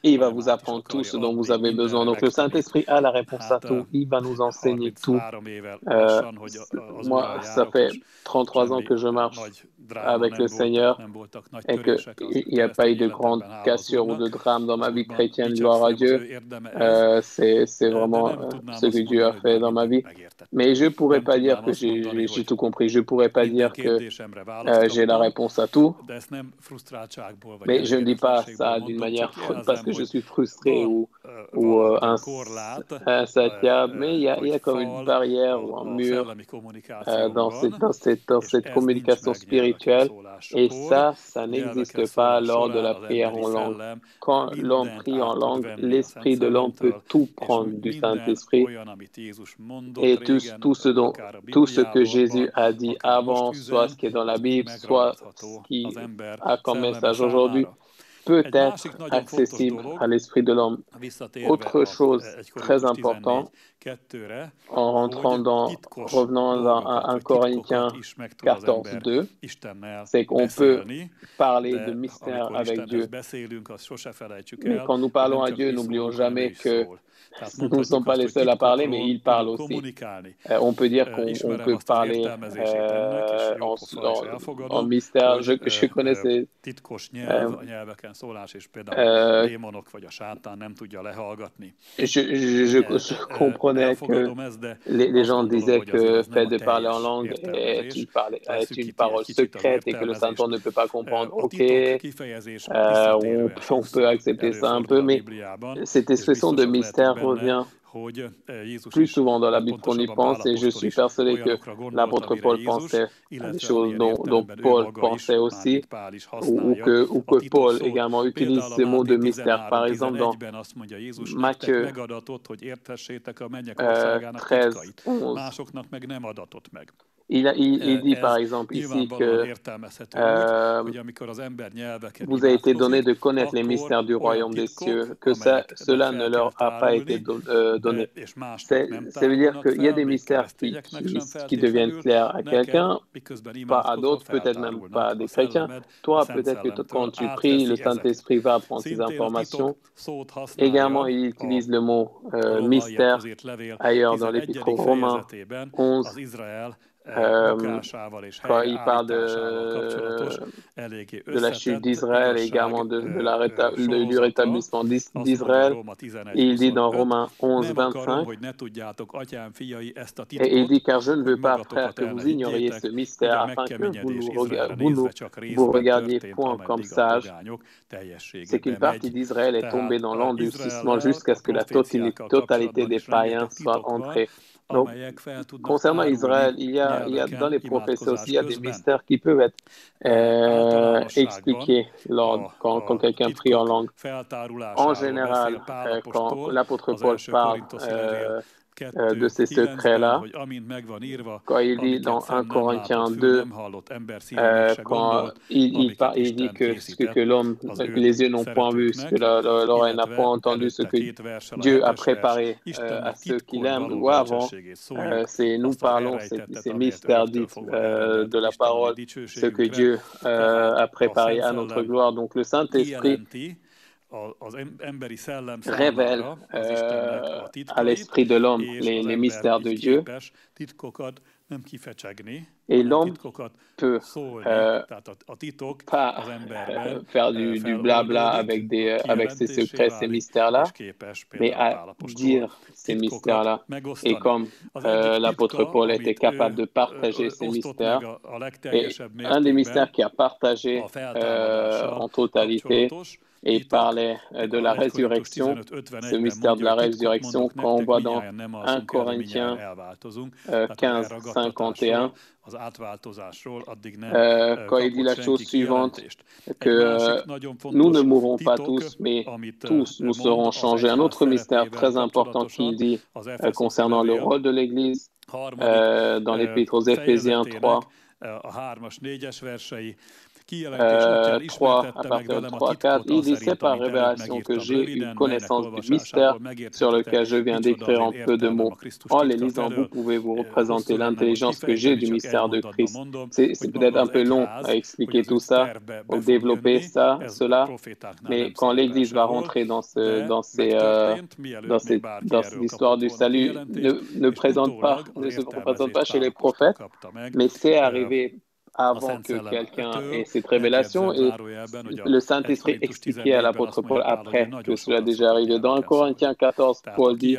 Il va vous apprendre tout ce dont vous avez besoin. Donc le Saint-Esprit a la réponse à tout. Il va nous enseigner tout. Moi, ça fait 33 ans que je marche avec le Seigneur et qu'il n'y a pas eu de grande cassure ou de drame dans ma vie chrétienne, gloire à Dieu. C'est vraiment ce que Dieu a fait dans ma vie. Mais je ne pourrais pas dire que j'ai tout compris. Je ne pourrais pas dire que j'ai la réponse à tout. Mais je ne dis pas ça d'une manière parce que je suis frustré ou insatiable, mais il y a comme une barrière ou un mur dans cette communication spirituelle, et ça n'existe pas lors de la prière en langue. Quand l'homme prie en langue, l'esprit de l'homme peut tout prendre du Saint-Esprit, et tout ce que Jésus a dit avant, soit ce qui est dans la Bible, soit ce qui a comme message aujourd'hui, peut être accessible à l'esprit de l'homme. Autre chose très importante, revenant dans 1 Corinthiens 14, 2, c'est qu'on peut parler de mystère avec Dieu. Mais quand nous parlons à Dieu, n'oublions jamais que nous ne sommes pas les seuls à parler, mais il parle aussi. On peut dire qu'on peut parler en mystère. Je connais Isten szólás, és például a démonok vagy a sátán nem tudja lehallgatni. Je comprenais que les gens disaient que fait de parler en langue est une parole secrète et que le Saint-Esprit ne peut pas comprendre. Ok, on peut accepter ça un peu, mais cette expression de mystère revient plus souvent dans la Bible qu'on y pense, et je suis persuadé que l'apôtre Paul pensait à des choses dont Paul pensait aussi, ou que Paul également utilise ce mot de mystère. Par exemple, dans Matthieu 13, 11, il dit par exemple ici que vous a été donné de connaître les mystères du royaume des cieux, que cela ne leur a pas été donné. Ça veut dire qu'il y a des mystères qui deviennent clairs à quelqu'un, pas à d'autres, peut-être même pas à des chrétiens. Toi, peut-être que quand tu pries, le Saint-Esprit va prendre ces informations. Également, il utilise le mot mystère ailleurs dans l'Épître aux Romains 11. Quand il parle de la chute d'Israël et également du rétablissement d'Israël, il dit dans Romains 11, 25, et il dit, car je ne veux pas, frères, que vous ignoriez ce mystère, afin que vous regardiez point comme sages, c'est qu'une partie d'Israël est tombée dans l'endurcissement jusqu'à ce que la totalité des païens soit entrée. Donc, concernant Israël, il y a dans les prophéties aussi, il y a des mystères qui peuvent être expliqués quand quelqu'un prie en langue. En général, quand l'apôtre Paul parle de ces secrets-là, quand il dit dans 1 Corinthiens 2, quand il dit que ce que l'homme, les yeux n'ont point vu, ce que l'oreille n'a point entendu, ce que Dieu a préparé à ceux qui l'aiment, ou avant, nous parlons ces mystères dits de la parole, ce que Dieu a préparé à notre gloire. Donc le Saint-Esprit révèle à l'esprit de l'homme les mystères de Dieu, et l'homme peut pas faire du blabla avec ces secrets, ces mystères-là, mais à dire ces mystères-là. Et comme l'apôtre Paul était capable de partager ces mystères, et un des mystères qu'il a partagé en totalité, et il parlait de la résurrection, ce mystère de la résurrection, quand on voit dans 1 Corinthiens 15, 51, quand il dit la chose suivante, que nous ne mourrons pas tous, mais tous nous serons changés. Un autre mystère très important qu'il dit concernant le rôle de l'Église, dans l'Épître aux Éphésiens 3, 3, à partir de 3, 4, il dit, c'est par révélation que j'ai eu connaissance du mystère sur lequel je viens d'écrire en peu de mots. En les lisant, vous pouvez vous représenter l'intelligence que j'ai du mystère de Christ. C'est peut-être un peu long à expliquer tout ça, ou développer cela, mais quand l'Église va rentrer dans cette histoire du salut, ne se présente pas chez les prophètes, mais c'est arrivé avant que quelqu'un ait cette révélation, et le Saint-Esprit expliquait à l'apôtre Paul après que cela a déjà arrivé. Dans 1 Corinthiens 14, Paul dit,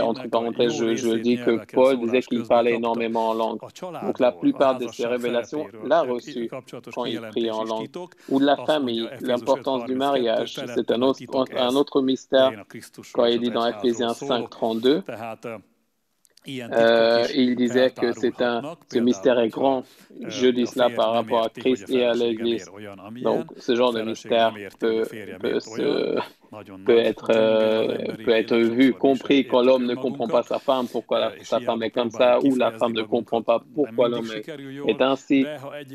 entre parenthèses, je dis que Paul disait qu'il parlait énormément en langue. Donc la plupart de ces révélations l'a reçu quand il priait en langue. Ou de la famille, l'importance du mariage, c'est un autre mystère quand il dit dans Ephésiens 5, 32. Il disait que ce mystère est grand. Je dis cela par rapport à Christ et à l'Église. Donc, ce genre de mystère peut être vu, compris quand l'homme ne comprend pas sa femme, pourquoi sa femme est comme ça, ou la femme ne comprend pas pourquoi l'homme est ainsi.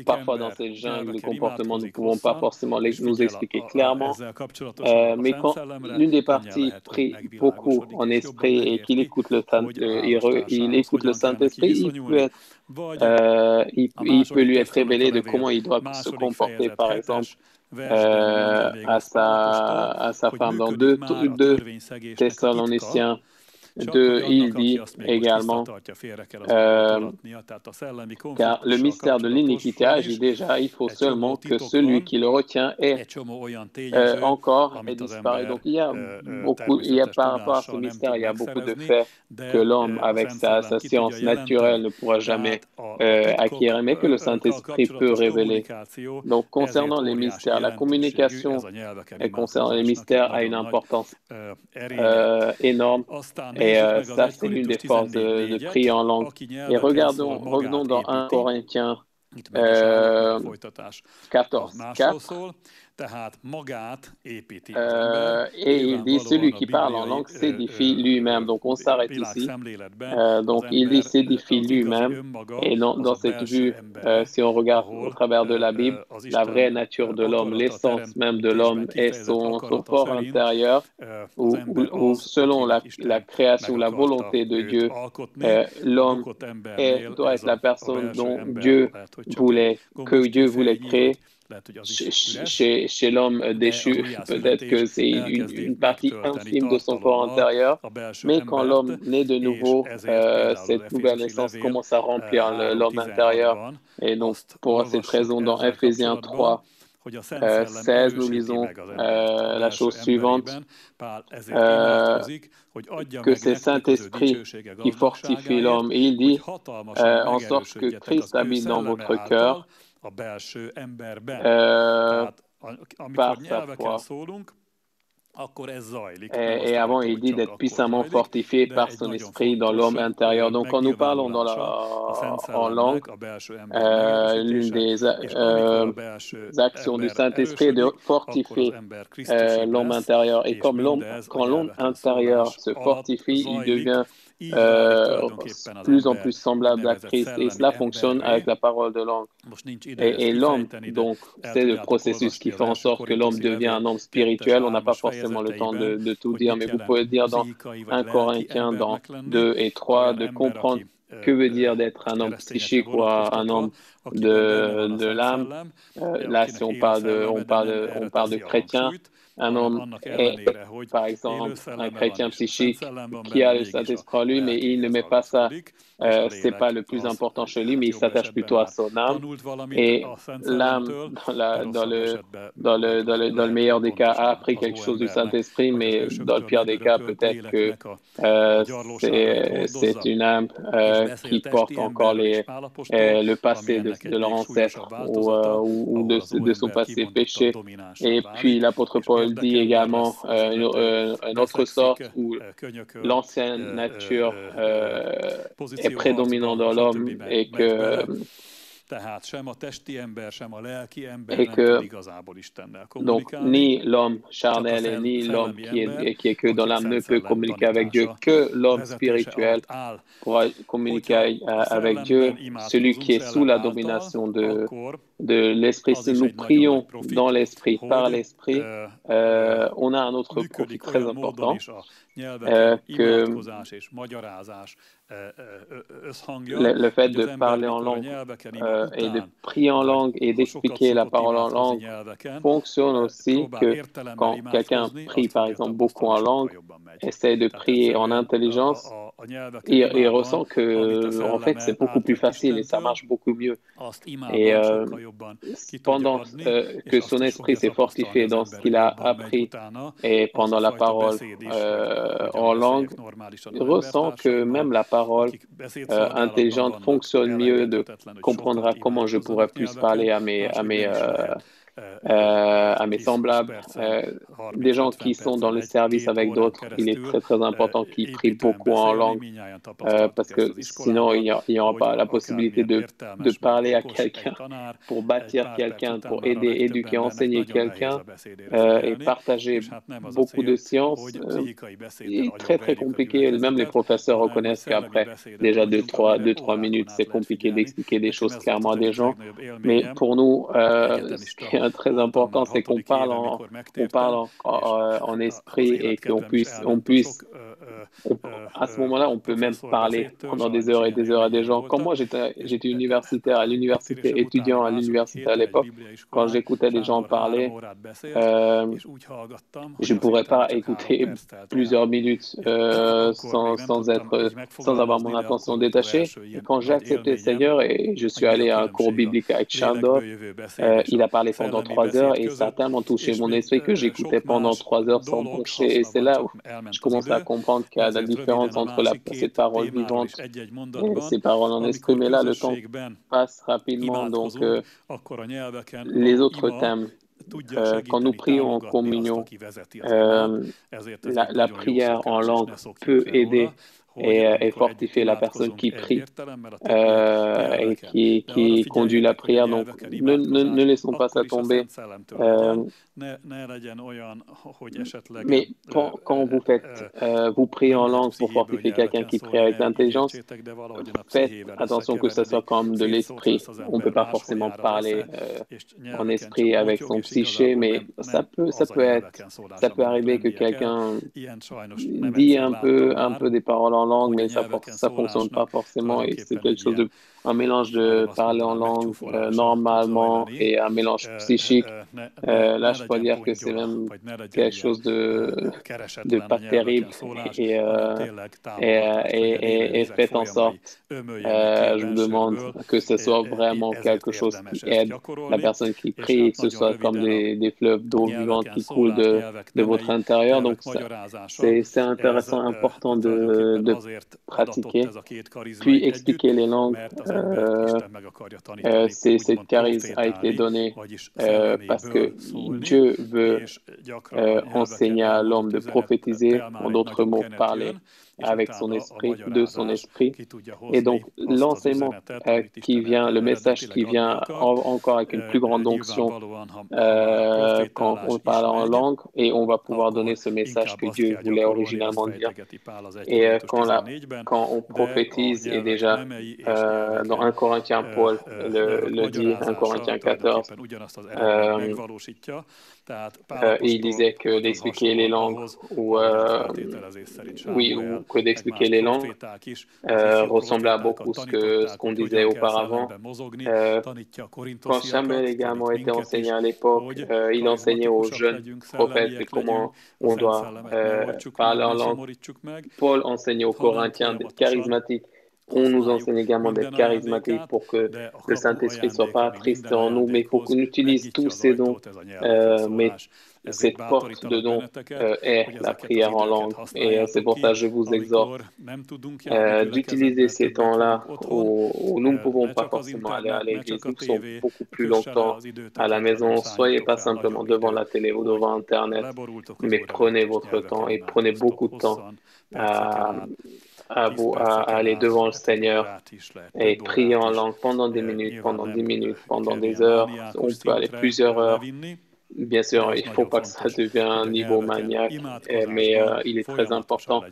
Parfois, dans cette jungle de comportement, nous ne pouvons pas forcément nous expliquer clairement. Mais quand l'une des parties prie beaucoup en esprit et qu'il écoute le Saint-Esprit, il peut lui être révélé de comment il doit se comporter, par exemple, à sa femme. Dans 2 Thessaloniciens Il dit également, car le mystère de l'iniquité agit déjà, il faut seulement que celui qui le retient ait encore et disparaît. Donc il y a par rapport à ce mystère, il y a beaucoup de faits que l'homme, avec sa science naturelle, ne pourra jamais acquérir, mais que le Saint-Esprit peut révéler. Donc concernant les mystères, la communication concernant les mystères a une importance énorme. Et ça, c'est l'une des forces de prier en langue. Et revenons dans 1 Corinthiens 14:4. Et il dit, celui qui parle en langue s'édifie lui-même. Donc on s'arrête ici. Donc il dit s'édifie lui-même. Et dans cette vue, si on regarde au travers de la Bible, la vraie nature de l'homme, l'essence même de l'homme est son fort intérieur, où selon la création, la volonté de Dieu, l'homme doit être la personne dont Dieu voulait créer. Chez l'homme déchu, peut-être que c'est une partie infime de son corps intérieur, mais quand l'homme naît de nouveau, cette nouvelle naissance commence à remplir l'homme intérieur. Et donc, pour cette raison, dans Ephésiens 3:16, nous lisons la chose suivante, que c'est Saint-Esprit qui fortifie l'homme. Et il dit, en sorte que Christ habite dans votre cœur, par sa foi. Et avant, il dit d'être puissamment fortifié par son esprit dans l'homme intérieur. Donc, quand nous parlons en langue, l'une des actions du Saint-Esprit est de fortifier l'homme intérieur. Et quand l'homme intérieur se fortifie, il devient plus en plus semblable à Christ. Et cela fonctionne avec la parole de langue. Et l'homme, donc, c'est le processus qui fait en sorte que l'homme devient un homme spirituel. On n'a pas forcément le temps de tout dire, mais vous pouvez dire dans 1 Corinthiens, dans 2 et 3, de comprendre que veut dire d'être un homme psychique ou un homme de l'âme. Là, si on parle de chrétien, un homme est, par exemple, un chrétien psychique qui a le Saint-Esprit en lui, mais il ne met pas ça, c'est pas le plus important chez lui, mais il s'attache plutôt à son âme. Et l'âme, dans le meilleur des cas, a appris quelque chose du Saint-Esprit, mais dans le pire des cas, peut-être que c'est une âme qui porte encore le passé de leur ancêtre ou de son passé péché. Et puis l'apôtre Paul dit également une autre sorte où l'ancienne nature est prédominante dans l'homme et que donc ni l'homme charnel et ni l'homme qui est que dans l'âme ne peut communiquer avec Dieu, que l'homme spirituel pourra communiquer avec Dieu, celui qui est sous la domination de l'Esprit. Si nous prions dans l'Esprit, par l'Esprit, on a un autre profit très important, que le fait de parler en langue et de prier en langue et d'expliquer la parole en langue fonctionne aussi que quand quelqu'un prie, par exemple, beaucoup en langue, essaie de prier en intelligence, il ressent que, en fait, c'est beaucoup plus facile et ça marche beaucoup mieux. Et pendant que son esprit s'est fortifié dans ce qu'il a appris et pendant la parole en langue, il ressent que même la parole intelligente fonctionne mieux, comprendra comment je pourrais plus parler à mes semblables, des gens qui sont dans le service avec d'autres. Il est très très important qu'ils prient beaucoup en langue parce que sinon il n'y aura pas la possibilité de parler à quelqu'un, pour bâtir quelqu'un, pour aider, éduquer, enseigner quelqu'un et partager beaucoup de sciences. C'est très très compliqué. Même les professeurs reconnaissent qu'après déjà 2-3 minutes, c'est compliqué d'expliquer des choses clairement à des gens. Mais pour nous, ce qui est très important, c'est qu'on parle en esprit et qu'on puisse à ce moment-là, on peut même parler pendant des heures et des heures à des gens. Quand moi, j'étais universitaire à l'université, étudiant à l'université à l'époque, quand j'écoutais les gens parler, je ne pourrais pas écouter plusieurs minutes sans avoir mon attention détachée. Et quand j'ai accepté le Seigneur et je suis allé à un cours biblique avec Chandor, il a parlé pendant 3 heures et ça a tellement touché mon esprit que j'écoutais pendant 3 heures sans broncher. Et c'est là où je commençais à comprendre qu'il y a la différence entre cette parole vivante et ces paroles en esprit. Mais là, le temps passe rapidement, donc les autres thèmes. Quand nous prions en communion, la prière en langue peut aider et fortifier la personne qui prie et qui conduit la prière. Donc, ne laissons pas ça tomber. Mais quand vous priez en langue pour fortifier quelqu'un qui prie avec l'intelligence, faites attention que ce soit comme de l'esprit. On ne peut pas forcément parler en esprit avec son psyché, mais ça peut arriver que quelqu'un dit un peu des paroles en langue, mais ça fonctionne pas forcément et c'est quelque chose un mélange de parler en langue normalement et un mélange psychique. Là, je peux dire que c'est même quelque chose de pas terrible et faites en sorte, je vous demande que ce soit vraiment quelque chose qui aide la personne qui prie, que ce soit comme des fleuves d'eau vivante qui coulent de votre intérieur. Donc, c'est intéressant, important de pratiquer, puis expliquer les langues. Cette charisme a été donnée parce que Dieu veut enseigner à l'homme de prophétiser, en d'autres mots, parler avec son esprit, de son esprit. Et donc, l'enseignement qui vient, le message qui vient encore avec une plus grande onction quand on parle en langue, et on va pouvoir donner ce message que Dieu voulait originalement dire. Et quand on prophétise, et déjà dans 1 Corinthiens, Paul le dit, 1 Corinthiens 14, et il disait que d'expliquer les langues ou que d'expliquer les langues ressemblait à beaucoup ce qu'on disait auparavant. Quand Samuel également était enseigné à l'époque, il enseignait aux jeunes prophètes et comment on doit parler en langue. Paul enseignait aux Corinthiens d'être charismatiques. On nous enseigne également d'être charismatiques pour que le Saint-Esprit ne soit pas attristé en nous, mais il faut qu'on utilise tous ces dons. Mais cette porte de dons est la prière en langue. Et c'est pour ça que je vous exhorte d'utiliser ces temps-là où nous ne pouvons pas forcément aller à l'église, nous sommes beaucoup plus longtemps à la maison. Soyez pas simplement devant la télé ou devant Internet, mais prenez votre temps et prenez beaucoup de temps à aller devant le Seigneur et prier en langue pendant des minutes, pendant 10 minutes, pendant des heures. On peut aller plusieurs heures. Bien sûr, il ne faut pas que ça devienne un niveau maniaque, mais il est très important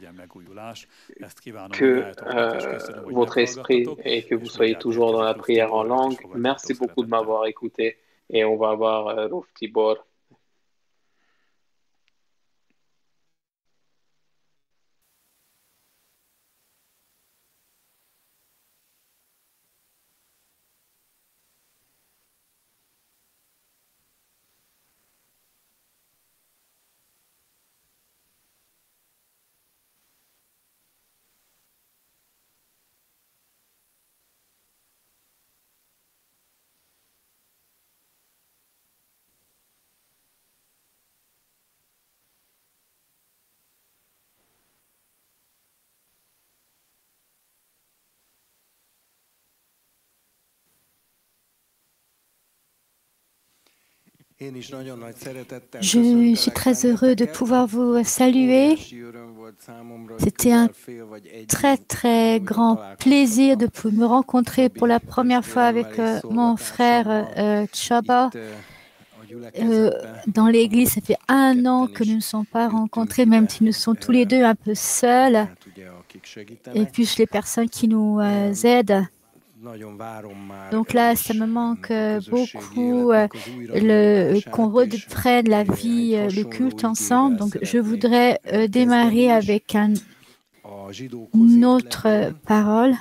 que votre esprit et que vous soyez toujours dans la prière en langue. Merci beaucoup de m'avoir écouté et on va voir Rauf Tibor. Je suis très heureux de pouvoir vous saluer. C'était un très, très grand plaisir de me rencontrer pour la première fois avec mon frère Csaba. Dans l'église, ça fait 1 an que nous ne nous sommes pas rencontrés, même si nous sommes tous les deux un peu seuls. Et puis les personnes qui nous aident. Donc là, ça me manque beaucoup qu'on reprenne la vie, le culte ensemble. Donc, je voudrais démarrer avec notre parole.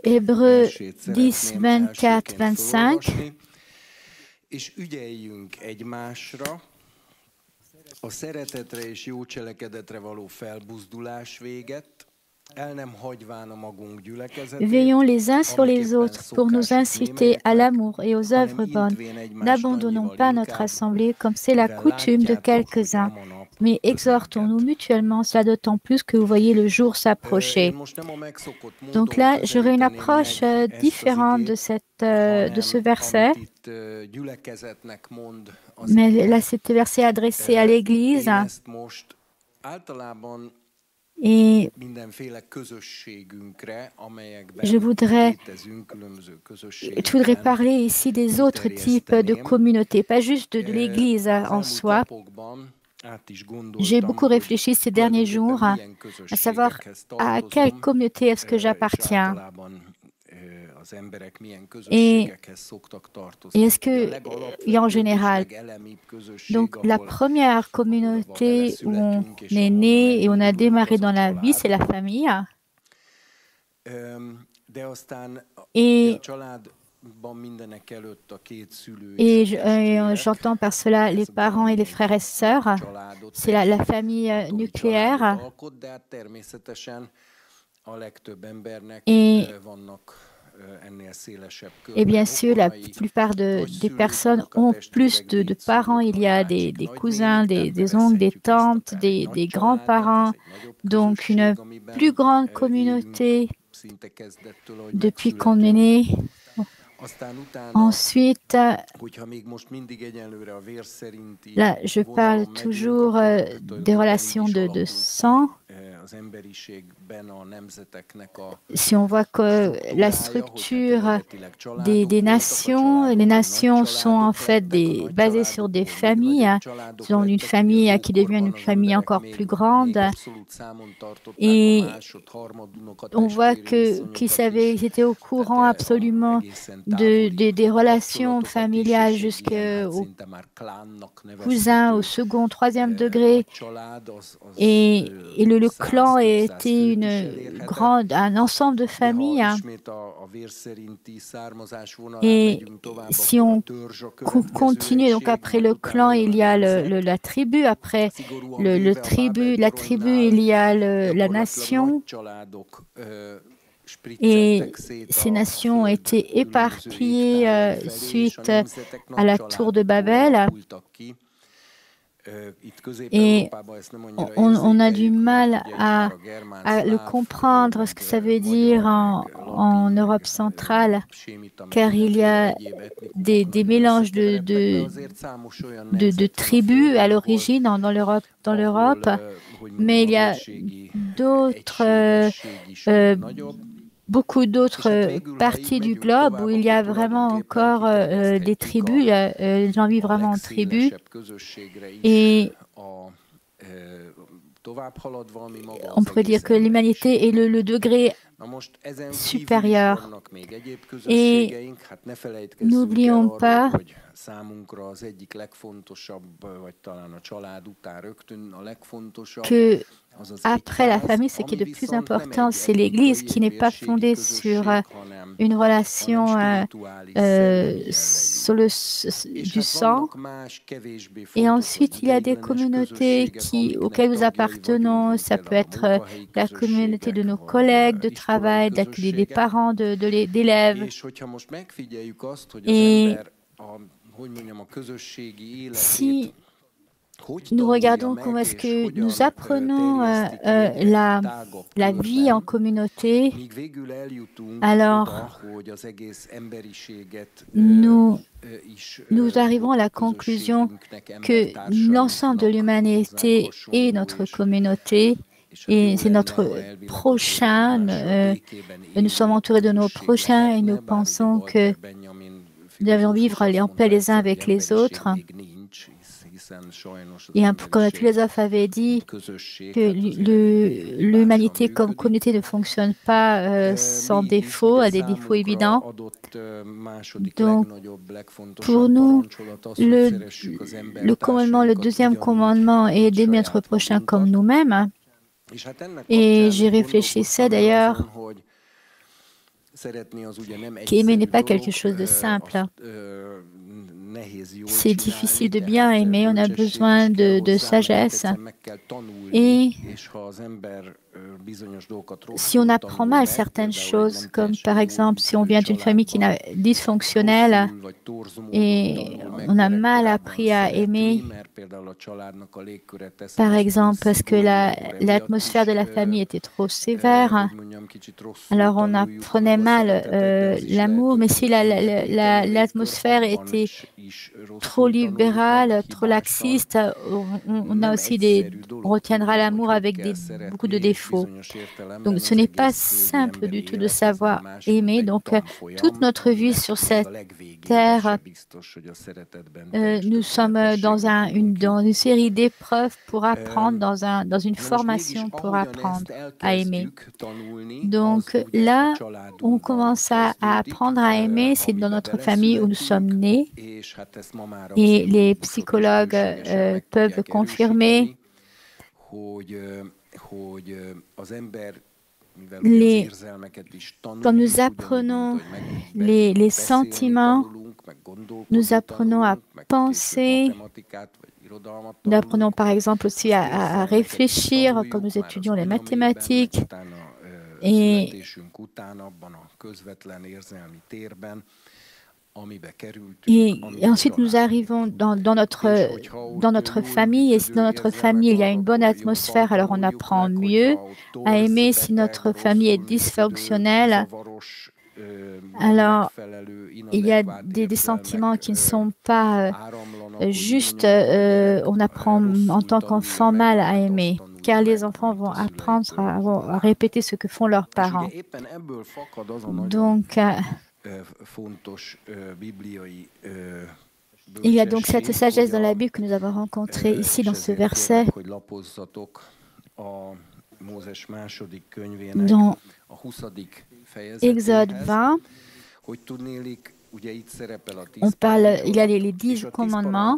Hébreux 10, 24, 25. És ügyeljünk egymásra, a szeretetre és jó cselekedetre való felbuzdulás véget, el nem hagyván a magunk gyülekezetét. Veillons les uns sur les autres pour nous inciter à l'amour et aux œuvres bonnes. N'abandonnons pas notre assemblée comme c'est la coutume de quelques-uns, mais exhortons-nous mutuellement, cela d'autant plus que vous voyez le jour s'approcher. Donc là, j'aurai une approche différente de ce verset. Mais là, c'est un verset adressé à l'Église. Et je voudrais parler ici des autres types de communautés, pas juste de l'Église en soi. J'ai beaucoup réfléchi ces derniers jours à savoir à quelle communauté est-ce que j'appartiens. Et est-ce que, en général, donc la première communauté où on est né et on a démarré dans la vie, c'est la famille. Et j'entends par cela les parents et les frères et sœurs. C'est la famille nucléaire. Et bien sûr, la plupart des personnes ont plus de parents. Il y a des cousins, des oncles, des tantes, des grands-parents. Donc, une plus grande communauté depuis qu'on est né. Ensuite, là, je parle toujours des relations de sang. Si on voit que la structure des nations, les nations sont en fait basées sur des familles, sont une famille qui devient une famille encore plus grande. Et on voit qu'ils étaient au courant absolument des relations familiales jusqu'aux cousins au second, troisième degré. Et le clan était un ensemble de familles. Et si on continue, donc après le clan, il y a la tribu. Après la tribu, il y a la nation. Et ces nations ont été éparpillées suite à la tour de Babel. Et on a du mal à le comprendre, ce que ça veut dire en Europe centrale, car il y a des mélanges de tribus à l'origine dans l'Europe, mais il y a beaucoup d'autres parties du globe où il y a vraiment encore des tribus, les gens vivent vraiment en tribus. Et on pourrait dire que l'humanité est le degré supérieur. Et n'oublions pas que après la famille, ce qui est le plus important, c'est l'Église qui n'est pas fondée sur une relation du sang. Et ensuite, il y a des communautés auxquelles nous appartenons. Ça peut être la communauté de nos collègues de travail, des parents d'élèves. Et si nous regardons comment est-ce que nous apprenons la vie en communauté, alors nous arrivons à la conclusion que l'ensemble de l'humanité est notre communauté et c'est notre prochain. Nous sommes entourés de nos prochains et nous pensons que nous devons vivre en paix les uns avec les autres. Et comme le philosophe avait dit, que l'humanité comme communauté ne fonctionne pas sans défaut, a des défauts évidents. Donc, pour nous, le commandement, le deuxième commandement est d'aimer notre prochain comme nous-mêmes. Et j'y réfléchissais d'ailleurs qu'aimer n'est pas quelque chose de simple. C'est difficile de bien aimer, on a besoin de sagesse. Et si on apprend mal certaines choses, comme par exemple si on vient d'une famille qui est dysfonctionnelle et on a mal appris à aimer, par exemple parce que l'atmosphère de la famille était trop sévère, alors on apprenait mal l'amour, mais si l'atmosphère était trop libérale, trop laxiste, on a aussi on retiendra l'amour avec beaucoup de défauts. Donc, ce n'est pas simple du tout de savoir aimer. Donc, toute notre vie sur cette terre, nous sommes dans une série d'épreuves pour apprendre, dans une formation pour apprendre à aimer. Donc, là, on commence à apprendre à aimer, c'est dans notre famille où nous sommes nés. Et les psychologues peuvent confirmer quand nous apprenons les sentiments, nous apprenons à penser, nous apprenons par exemple aussi à réfléchir quand nous étudions les mathématiques. Et ensuite, nous arrivons dans notre famille. Et si dans notre famille, il y a une bonne atmosphère, alors on apprend mieux à aimer. Si notre famille est dysfonctionnelle, alors il y a des sentiments qui ne sont pas justes. On apprend en tant qu'enfant mal à aimer, car les enfants vont apprendre à répéter ce que font leurs parents. Donc, il y a donc cette sagesse dans la Bible que nous avons rencontrée ici dans ce verset. Dans Exode 20, il y a les 10 commandements.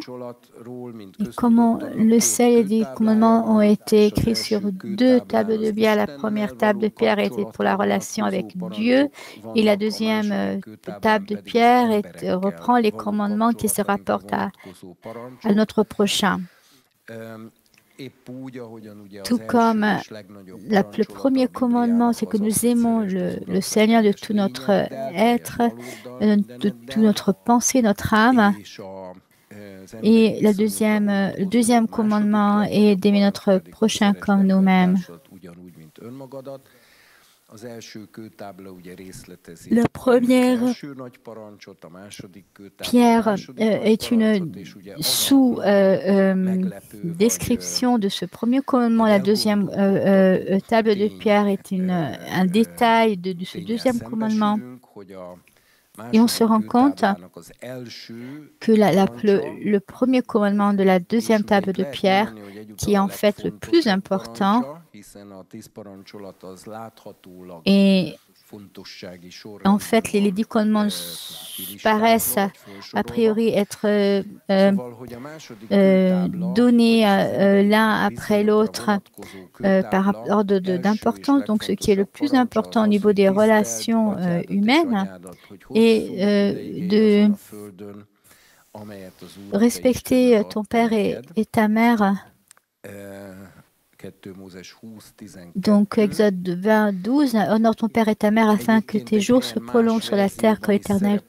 Et comment le sel et les 10 commandements ont été écrits sur 2 tables de pierre. La première table de pierre était pour la relation avec Dieu et la deuxième table de pierre reprend les commandements qui se rapportent à notre prochain. Tout comme le premier commandement, c'est que nous aimons le Seigneur de tout notre être, de toute notre pensée, notre âme. Et le deuxième commandement est d'aimer notre prochain comme nous-mêmes. La première pierre est une sous-description de ce premier commandement. La deuxième table de pierre est un détail de ce deuxième commandement. Et on se rend compte que le premier commandement de la deuxième table de pierre, qui est en fait le plus important, et en fait, les 10 commandements paraissent a priori être donnés l'un après l'autre par ordre d'importance. Donc, ce qui est le plus important au niveau des relations humaines est de respecter ton père et ta mère. Donc, Exode 20, 12, honore ton père et ta mère afin que tes jours se prolongent sur la terre que l'Éternel,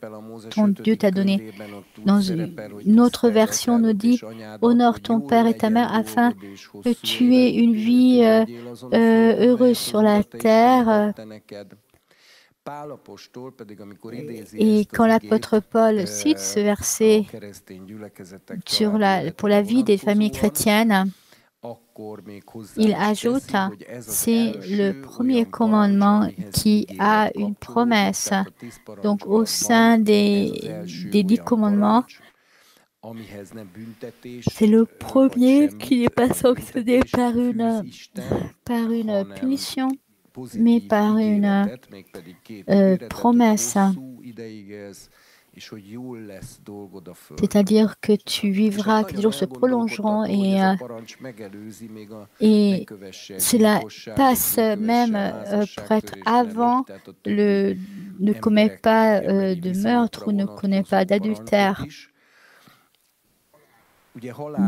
ton Dieu, t'a donné. Dans une autre version, nous dit honore ton père et ta mère afin que tu aies une vie heureuse sur la terre. Et quand l'apôtre Paul cite ce verset pour la vie des familles chrétiennes, il ajoute, c'est le premier commandement qui a une promesse. Donc, au sein des 10 commandements, C'est le premier qui n'est pas sanctionné par une punition, mais par une promesse. C'est-à-dire que tu vivras, que les jours se prolongeront et cela passe même pour être avant ne commets pas de meurtre ou ne connaît pas d'adultère.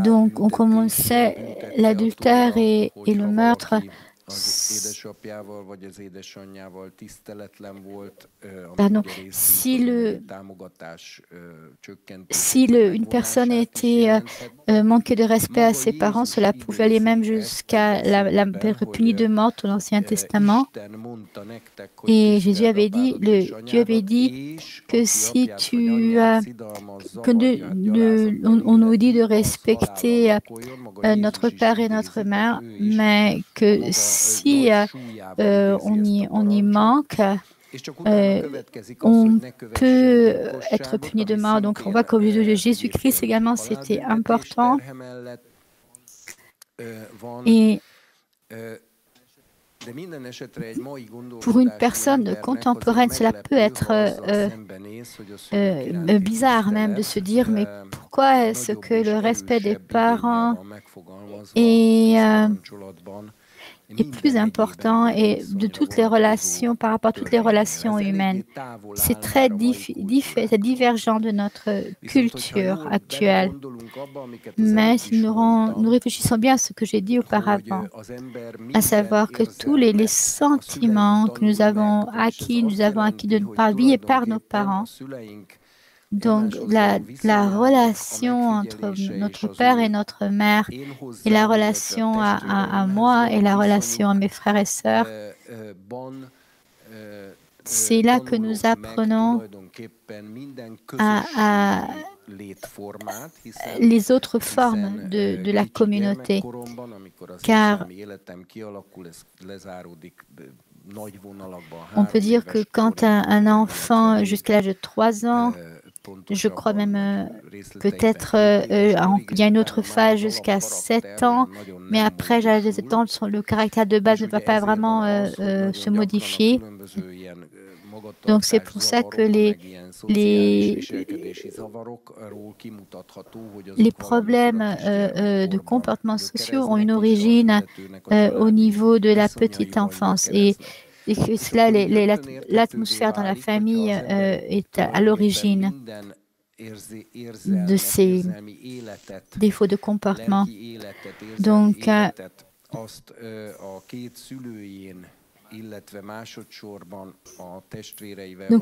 Donc, on commençait l'adultère et le meurtre. Pardon. Si une personne était manquait de respect à ses parents, cela pouvait aller même jusqu'à la punie de mort dans l'Ancien Testament. Et Jésus avait dit, Dieu avait dit que si on nous dit de respecter notre père et notre mère, mais que si on y manque, on peut être puni de mort. Donc, on voit qu'au lieu de Jésus-Christ également, c'était important. Et pour une personne contemporaine, cela peut être bizarre même de se dire, mais pourquoi est-ce que le respect des parents est plus important et de toutes les relations, par rapport à toutes les relations humaines. C'est très divergent de notre culture actuelle. Mais si nous réfléchissons bien à ce que j'ai dit auparavant, à savoir que tous les sentiments que nous avons acquis par vie et par nos parents, donc, la relation entre notre père et notre mère, et la relation à moi et la relation à mes frères et sœurs, c'est là que nous apprenons à les autres formes de la communauté. Car on peut dire que quand un enfant, jusqu'à l'âge de 3 ans, je crois même peut-être il y a une autre phase jusqu'à 7 ans, mais après, à l'âge de 7 ans, le caractère de base ne va pas vraiment se modifier. Donc, c'est pour ça que les problèmes de comportements sociaux ont une origine au niveau de la petite enfance. Et que cela, l'atmosphère dans la famille est à l'origine de ces défauts de comportement. Donc,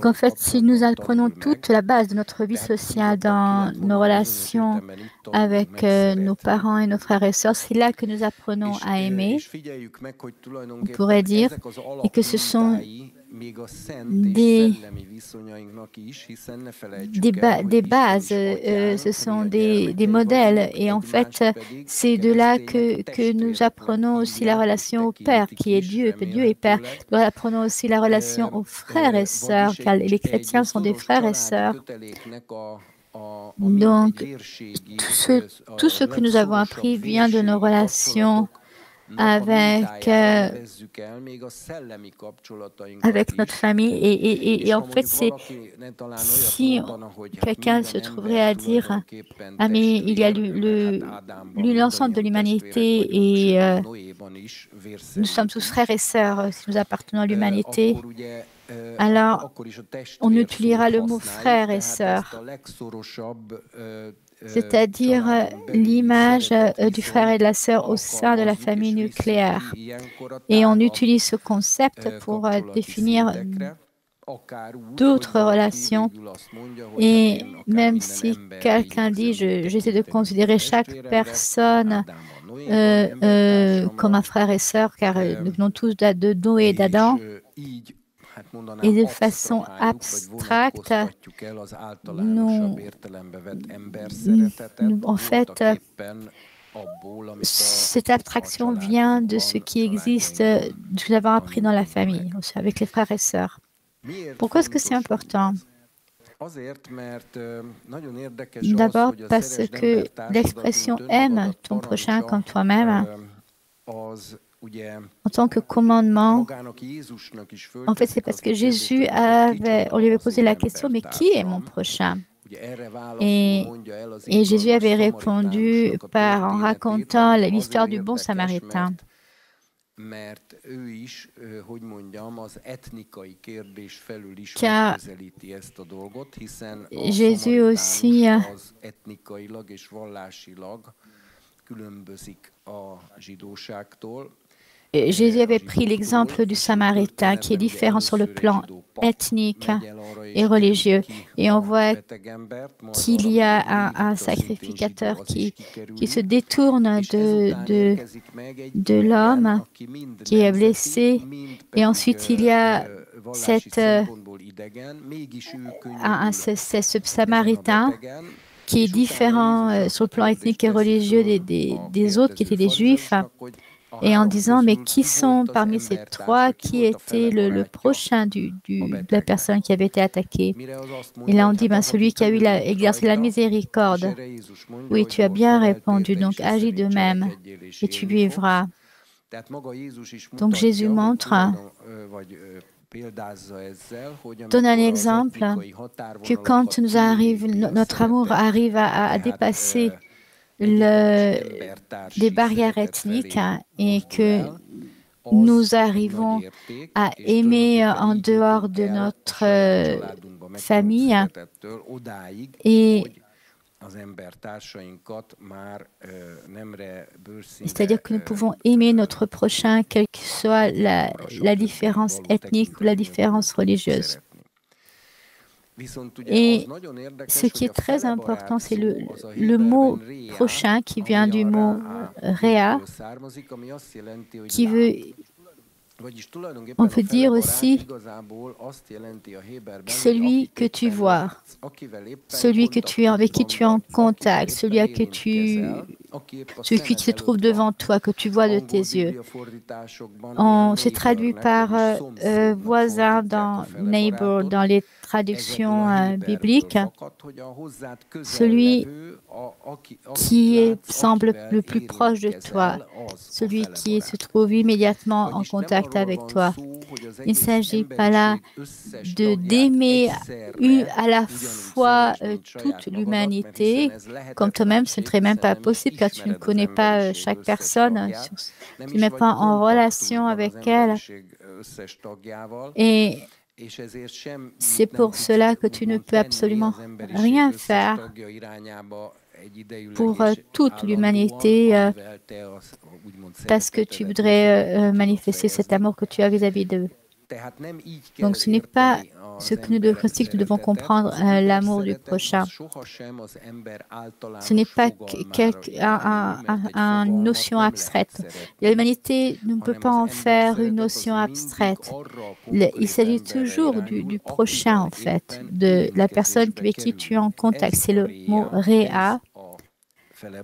en fait, si nous apprenons toute la base de notre vie sociale dans nos relations avec nos parents et nos frères et sœurs, c'est là que nous apprenons à aimer, on pourrait dire, et que ce sont des bases, ce sont des modèles. Et en fait, c'est de là que nous apprenons aussi la relation au Père, qui est Dieu. Dieu est Père. Nous apprenons aussi la relation aux frères et sœurs, car les chrétiens sont des frères et sœurs. Donc, tout ce que nous avons appris vient de nos relations avec notre famille. Et en fait, si quelqu'un se trouverait à dire « Ah, mais il y a l'ensemble de l'humanité et nous sommes tous frères et sœurs si nous appartenons à l'humanité », alors on utilisera le mot « frère » et « sœur ». C'est-à-dire l'image du frère et de la sœur au sein de la famille nucléaire. Et on utilise ce concept pour définir d'autres relations. Et même si quelqu'un dit, j'essaie de considérer chaque personne comme un frère et sœur, car nous venons tous de Noé et d'Adam, et de façon abstracte, en fait, cette abstraction vient de ce qui existe, de ce que nous avons appris dans la famille, avec les frères et sœurs. Pourquoi est-ce que c'est important? D'abord parce que l'expression « aime ton prochain comme toi-même », en tant que commandement, en fait, c'est parce que Jésus on lui avait posé la question, mais qui est mon prochain? Et Jésus avait répondu en racontant l'histoire du bon Samaritain. Car Jésus aussi Jésus avait pris l'exemple du Samaritain qui est différent sur le plan ethnique et religieux. Et on voit qu'il y a un sacrificateur qui se détourne de l'homme qui est blessé. Et ensuite, il y a ce Samaritain qui est différent sur le plan ethnique et religieux des autres qui étaient des Juifs. Et en disant, mais qui sont parmi ces trois, qui était le prochain de la personne qui avait été attaquée? Et là, on dit, celui qui a exercé la miséricorde. Oui, tu as bien répondu, donc agis de même et tu vivras. Donc Jésus montre, donne un exemple que quand notre amour arrive à dépasser des barrières ethniques et que nous arrivons à aimer en dehors de notre famille et c'est-à-dire que nous pouvons aimer notre prochain, quelle que soit la différence ethnique ou la différence religieuse. Et ce qui est très important, c'est le mot prochain qui vient du mot réa, qui veut, on peut dire aussi celui que tu vois, celui avec qui tu es en contact, celui qui se trouve devant toi, que tu vois de tes yeux. C'est traduit par voisin dans neighbor dans les traductions bibliques. Celui qui semble le plus proche de toi, celui qui se trouve immédiatement en contact avec toi. Il ne s'agit pas là d'aimer à la fois toute l'humanité, comme toi-même, ce ne serait même pas possible car tu ne connais pas chaque personne, tu n'es pas en relation avec elle. Et c'est pour cela que tu ne peux absolument rien faire pour toute l'humanité parce que tu voudrais manifester cet amour que tu as vis-à-vis d'eux. Donc ce n'est pas ce que nous devons comprendre, l'amour du prochain. Ce n'est pas une notion abstraite. L'humanité ne peut pas en faire une notion abstraite. Il s'agit toujours du prochain, en fait, de la personne avec qui tu es en contact. C'est le mot réa.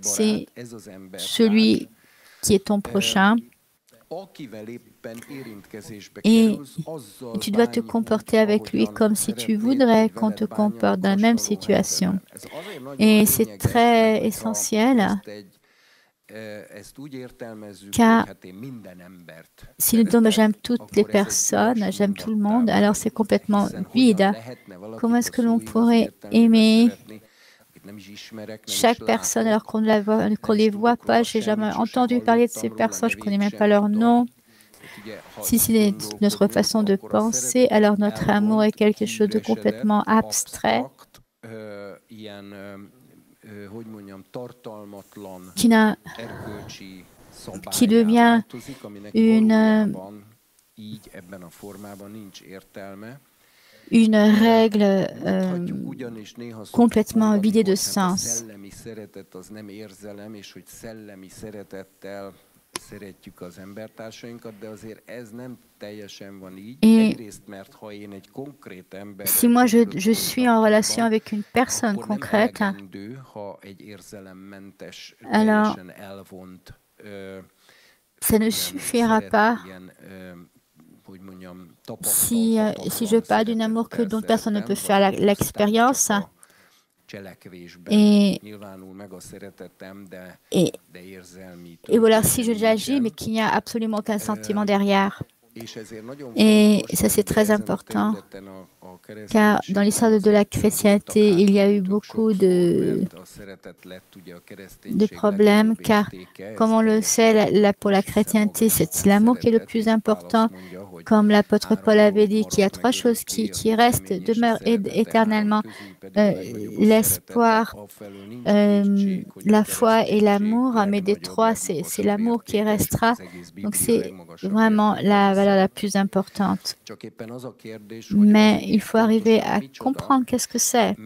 C'est celui qui est ton prochain. Et tu dois te comporter avec lui comme si tu voudrais qu'on te comporte dans la même situation. Et c'est très essentiel, car si nous disons j'aime toutes les personnes, j'aime tout le monde, alors c'est complètement vide. Comment est-ce que l'on pourrait aimer chaque personne alors qu'on ne les voit pas? Je n'ai jamais entendu parler de ces personnes, je ne connais même pas leur nom. Si c'est notre façon de penser, alors notre amour est quelque chose de complètement abstrait, qui devient une règle complètement vidée de sens. Et si moi je suis en relation avec une personne concrète, alors ça ne suffira pas si je parle d'un amour dont personne ne peut faire l'expérience, et voilà, si je l'agis, mais qu'il n'y a absolument aucun sentiment derrière. Et ça, c'est très important, car dans l'histoire de la chrétienté, il y a eu beaucoup de problèmes, car comme on le sait, pour la chrétienté, c'est l'amour qui est le plus important. Comme l'apôtre Paul avait dit, qu'il y a trois choses qui restent, demeurent éternellement, l'espoir, la foi et l'amour, mais des trois, c'est l'amour qui restera. Donc, c'est vraiment la valeur la plus importante. Mais il faut arriver à comprendre qu'est-ce que c'est.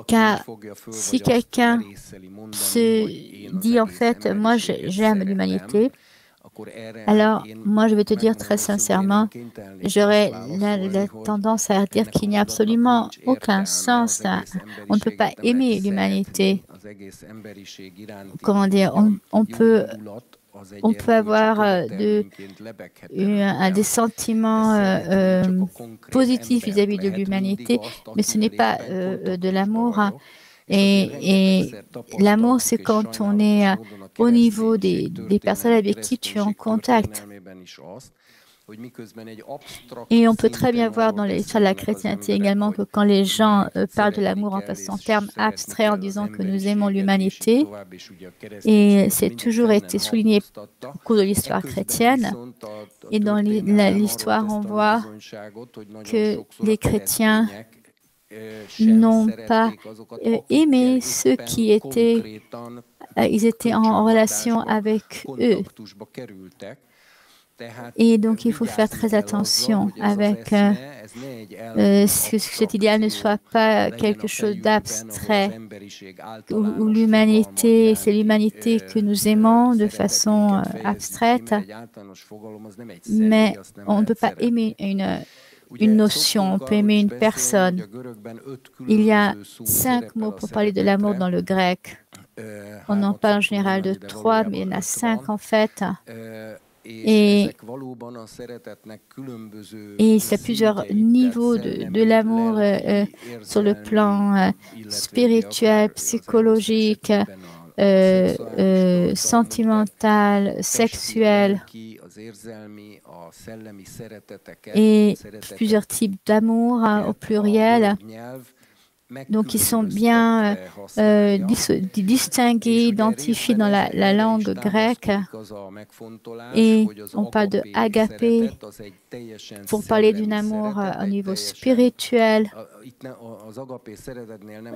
Car si quelqu'un se dit en fait, moi j'aime l'humanité, alors moi je vais te dire très sincèrement, j'aurais la tendance à dire qu'il n'y a absolument aucun sens. On ne peut pas aimer l'humanité. Comment dire, on peut avoir des sentiments positifs vis-à-vis de l'humanité, mais ce n'est pas de l'amour. Et l'amour, c'est quand on est au niveau des personnes avec qui tu es en contact. Et on peut très bien voir dans l'histoire de la chrétienté également que quand les gens parlent de l'amour en termes abstraits en disant que nous aimons l'humanité, et c'est toujours été souligné au cours de l'histoire chrétienne, et dans l'histoire on voit que les chrétiens n'ont pas aimé ceux qui étaient en relation avec eux. Et donc, il faut faire très attention avec que cet idéal ne soit pas quelque chose d'abstrait, où l'humanité, c'est l'humanité que nous aimons de façon abstraite, mais on ne peut pas aimer une notion, on peut aimer une personne. Il y a 5 mots pour parler de l'amour dans le grec. On en parle en général de 3, mais il y en a 5 en fait. Et il y a plusieurs niveaux de l'amour sur le plan spirituel, psychologique, sentimental, sexuel, et plusieurs types d'amour au pluriel. Donc, ils sont bien distingués, identifiés dans la langue grecque. Et on parle de agapé pour parler d'un amour au niveau spirituel.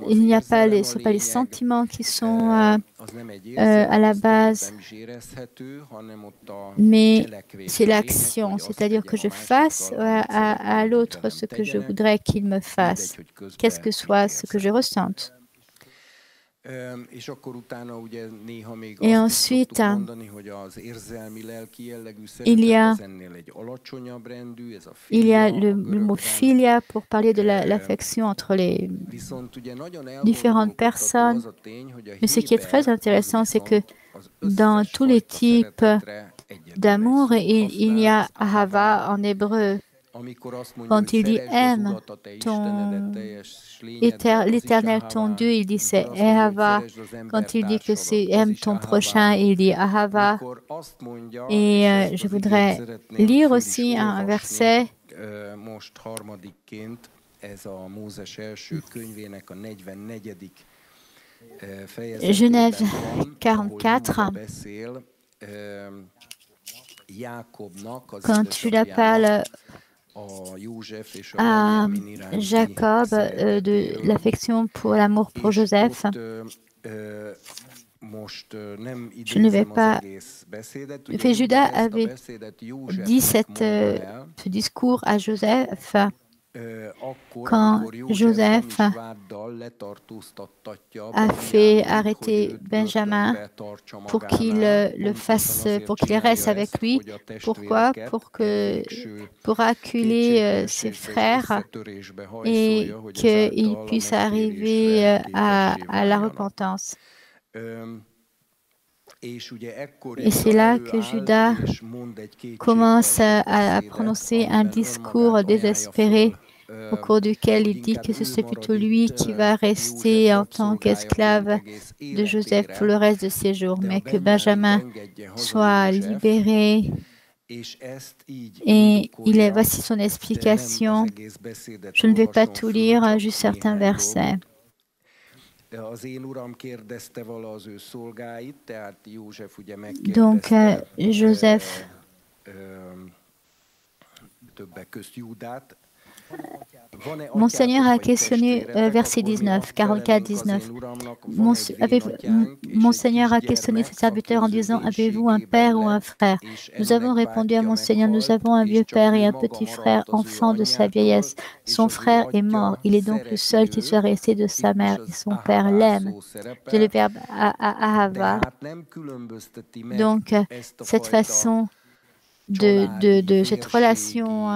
Il n'y a pas les sentiments qui sont à la base, mais c'est l'action, c'est-à-dire que je fasse à l'autre ce que je voudrais qu'il me fasse, qu'est-ce que soit ce que je ressente. Et ensuite, il y a le mot philia pour parler de l'affection entre les différentes personnes. Mais ce qui est très intéressant, c'est que dans tous les types d'amour, il y a ahava en hébreu. Quand il dit aime l'Éternel ton Dieu, il dit c'est ahava. Quand il dit que c'est aime ton prochain, il dit ahava. Et je voudrais lire aussi un verset. Genèse 44. Quand Judas parle à Jacob de l'affection pour l'amour pour Joseph, je ne vais pas... Judas avait dit ce discours à Joseph quand Joseph a fait arrêter Benjamin pour qu'il reste avec lui. Pourquoi? Pour acculer ses frères et qu'ils puissent arriver à la repentance. Et c'est là que Judas commence à prononcer un discours désespéré au cours duquel il dit que c'est plutôt lui qui va rester en tant qu'esclave de Joseph pour le reste de ses jours, mais que Benjamin soit libéré. Et voici son explication. Je ne vais pas tout lire, juste certains versets. Donc, Joseph, mon Seigneur a questionné, verset 19, 44, 19. Mon Seigneur a questionné ses serviteurs en disant, avez-vous un père ou un frère? Nous avons répondu à mon Seigneur, nous avons un vieux père et un petit frère, enfant de sa vieillesse. Son frère est mort. Il est donc le seul qui soit resté de sa mère et son père l'aime. C'est le verbe ahava. Donc, cette façon de cette relation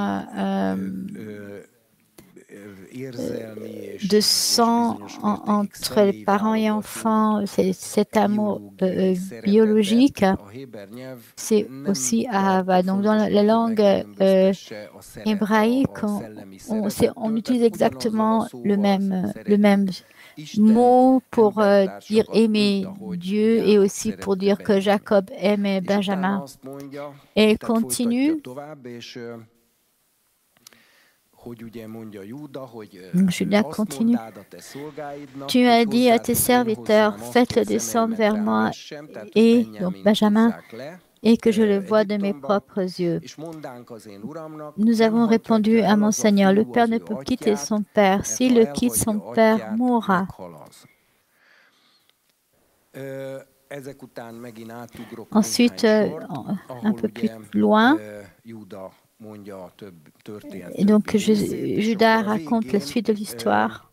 de sang entre les parents et enfants, cet amour biologique, c'est aussi ahava. Donc, dans la langue hébraïque, on utilise exactement le même mot pour dire aimer Dieu et aussi pour dire que Jacob aimait Benjamin. Et il continue. Judas continue. Tu as dit à tes serviteurs, faites-le descendre vers moi, et donc Benjamin, et que je le vois de mes propres yeux. Nous avons répondu à mon Seigneur, le père ne peut quitter son père. S'il le quitte, son père mourra. Ensuite, un peu plus loin, et donc Judas raconte la suite de l'histoire.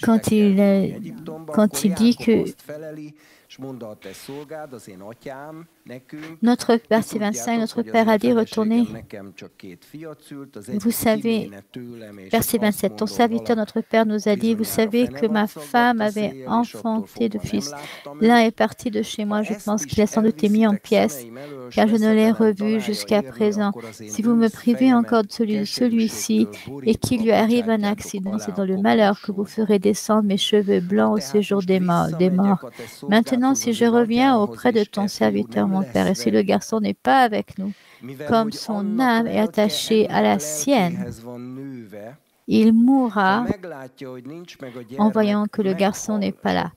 Quand il dit que verset 25, notre Père a dit, retournez. Vous savez, verset 27, ton serviteur, notre Père, nous a dit, vous savez que ma femme avait enfanté deux fils. L'un est parti de chez moi, je pense qu'il a sans doute été mis en pièces, car je ne l'ai revu jusqu'à présent. Si vous me privez encore de celui-ci et qu'il lui arrive un accident, c'est dans le malheur que vous ferez descendre mes cheveux blancs au séjour des morts. Maintenant, si je reviens auprès de ton serviteur, mon Père, et si le garçon n'est pas avec nous, comme son âme est attachée à la sienne, il mourra en voyant que le garçon n'est pas là.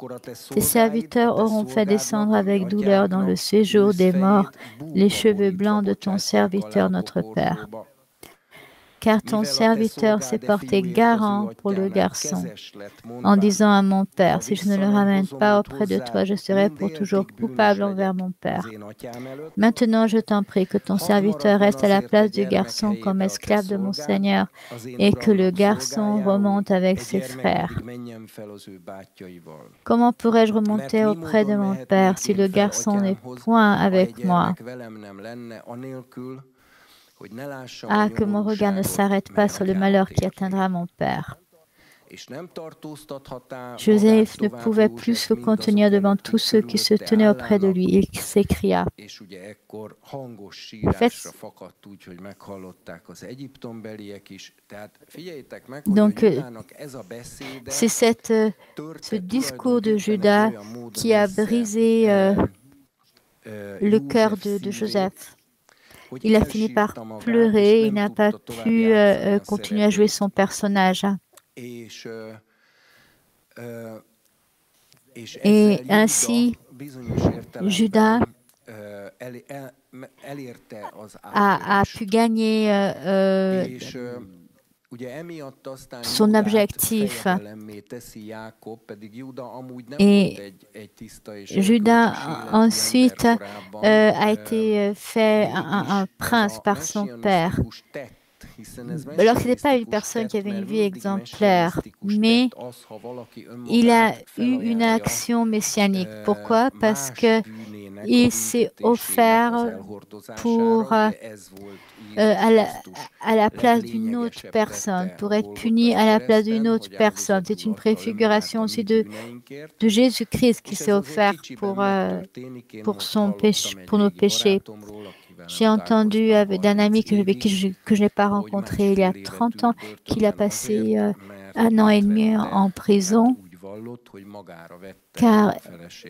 Tes serviteurs auront fait descendre avec douleur dans le séjour des morts les cheveux blancs de ton serviteur, notre Père. Car ton serviteur s'est porté garant pour le garçon, en disant à mon Père, si je ne le ramène pas auprès de toi, je serai pour toujours coupable envers mon Père. Maintenant, je t'en prie que ton serviteur reste à la place du garçon comme esclave de mon Seigneur, et que le garçon remonte avec ses frères. Comment pourrais-je remonter auprès de mon Père si le garçon n'est point avec moi? Ah, que mon regard ne s'arrête pas sur le malheur qui atteindra mon Père. Joseph ne pouvait plus se contenir devant tous ceux qui se tenaient auprès de lui. Il s'écria. Donc, c'est ce discours de Judas qui a brisé le cœur de Joseph. Il a fini par pleurer, il n'a pas pu continuer à jouer son personnage. Et ainsi, Judas a pu gagner son objectif. Et Judas ensuite a été fait un prince par son père. Alors ce n'était pas une personne qui avait une vie exemplaire, mais il a eu une action messianique. Pourquoi? Parce que il s'est offert pour, à la place d'une autre personne, pour être puni à la place d'une autre personne. C'est une préfiguration aussi de Jésus-Christ qui s'est offert pour nos péchés. J'ai entendu d'un ami que je n'ai pas rencontré il y a 30 ans, qu'il a passé 1 an et demi en prison, car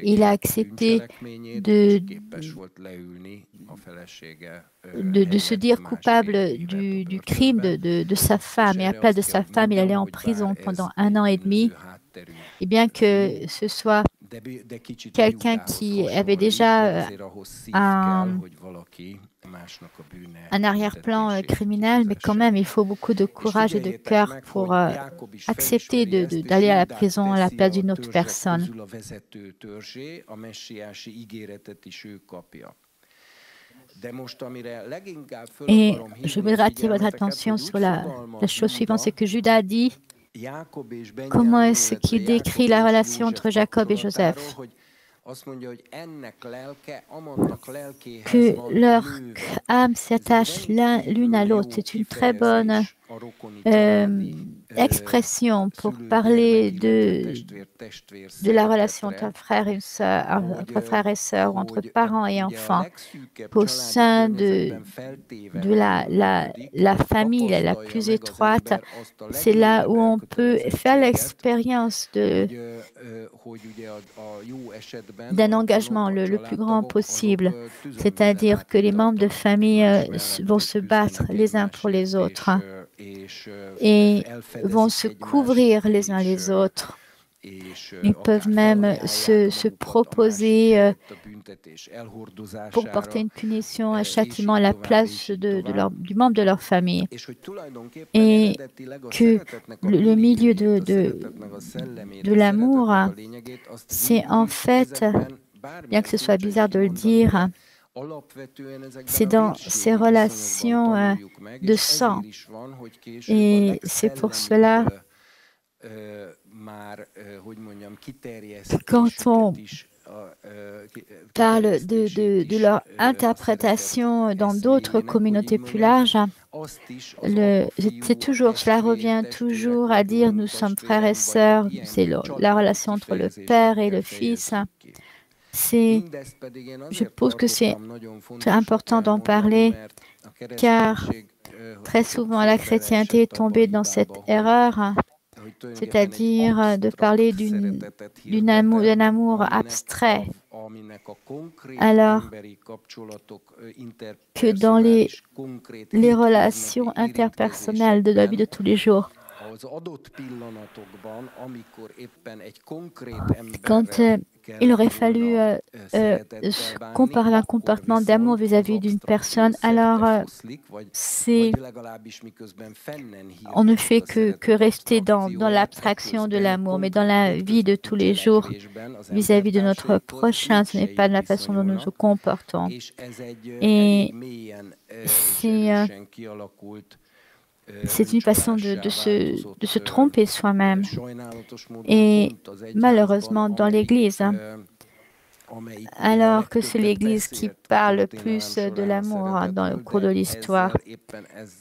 il a accepté de se dire coupable du crime de sa femme. Et à la place de sa femme, il allait en prison pendant 1 an et demi. Et bien que ce soit quelqu'un qui avait déjà un arrière-plan criminel, mais quand même, il faut beaucoup de courage et de cœur pour accepter d'aller à la prison à la place d'une autre personne. Et je voudrais attirer votre attention sur la chose suivante, c'est que Judas a dit, comment est-ce qu'il décrit la relation entre Jacob et Joseph? Que leur âme s'attache l'une à l'autre. C'est une très bonne expression pour parler de la relation entre frères et sœurs, entre parents et enfants, au sein de la famille la plus étroite. C'est là où on peut faire l'expérience d'un engagement le plus grand possible, c'est-à-dire que les membres de famille vont se battre les uns pour les autres et vont se couvrir les uns les autres. Ils peuvent même se proposer pour porter une punition, un châtiment à la place du membre de leur famille. Et que le milieu de l'amour, c'est en fait, bien que ce soit bizarre de le dire, c'est dans ces relations de sang. Et c'est pour cela quand on parle de leur interprétation dans d'autres communautés plus larges, cela revient toujours à dire nous sommes frères et sœurs, c'est la relation entre le Père et le Fils. Je pense que c'est important d'en parler, car très souvent la chrétienté est tombée dans cette erreur, c'est-à-dire de parler d'un amour abstrait, alors que dans les relations interpersonnelles de la vie de tous les jours, quand il aurait fallu comparer un comportement d'amour vis-à-vis d'une personne, alors on ne fait que rester dans l'abstraction de l'amour, mais dans la vie de tous les jours, vis-à-vis de notre prochain, ce n'est pas de la façon dont nous nous comportons. Et c'est une façon de se tromper soi-même. Et malheureusement, dans l'Église, alors que c'est l'Église qui parle le plus de l'amour dans le cours de l'histoire,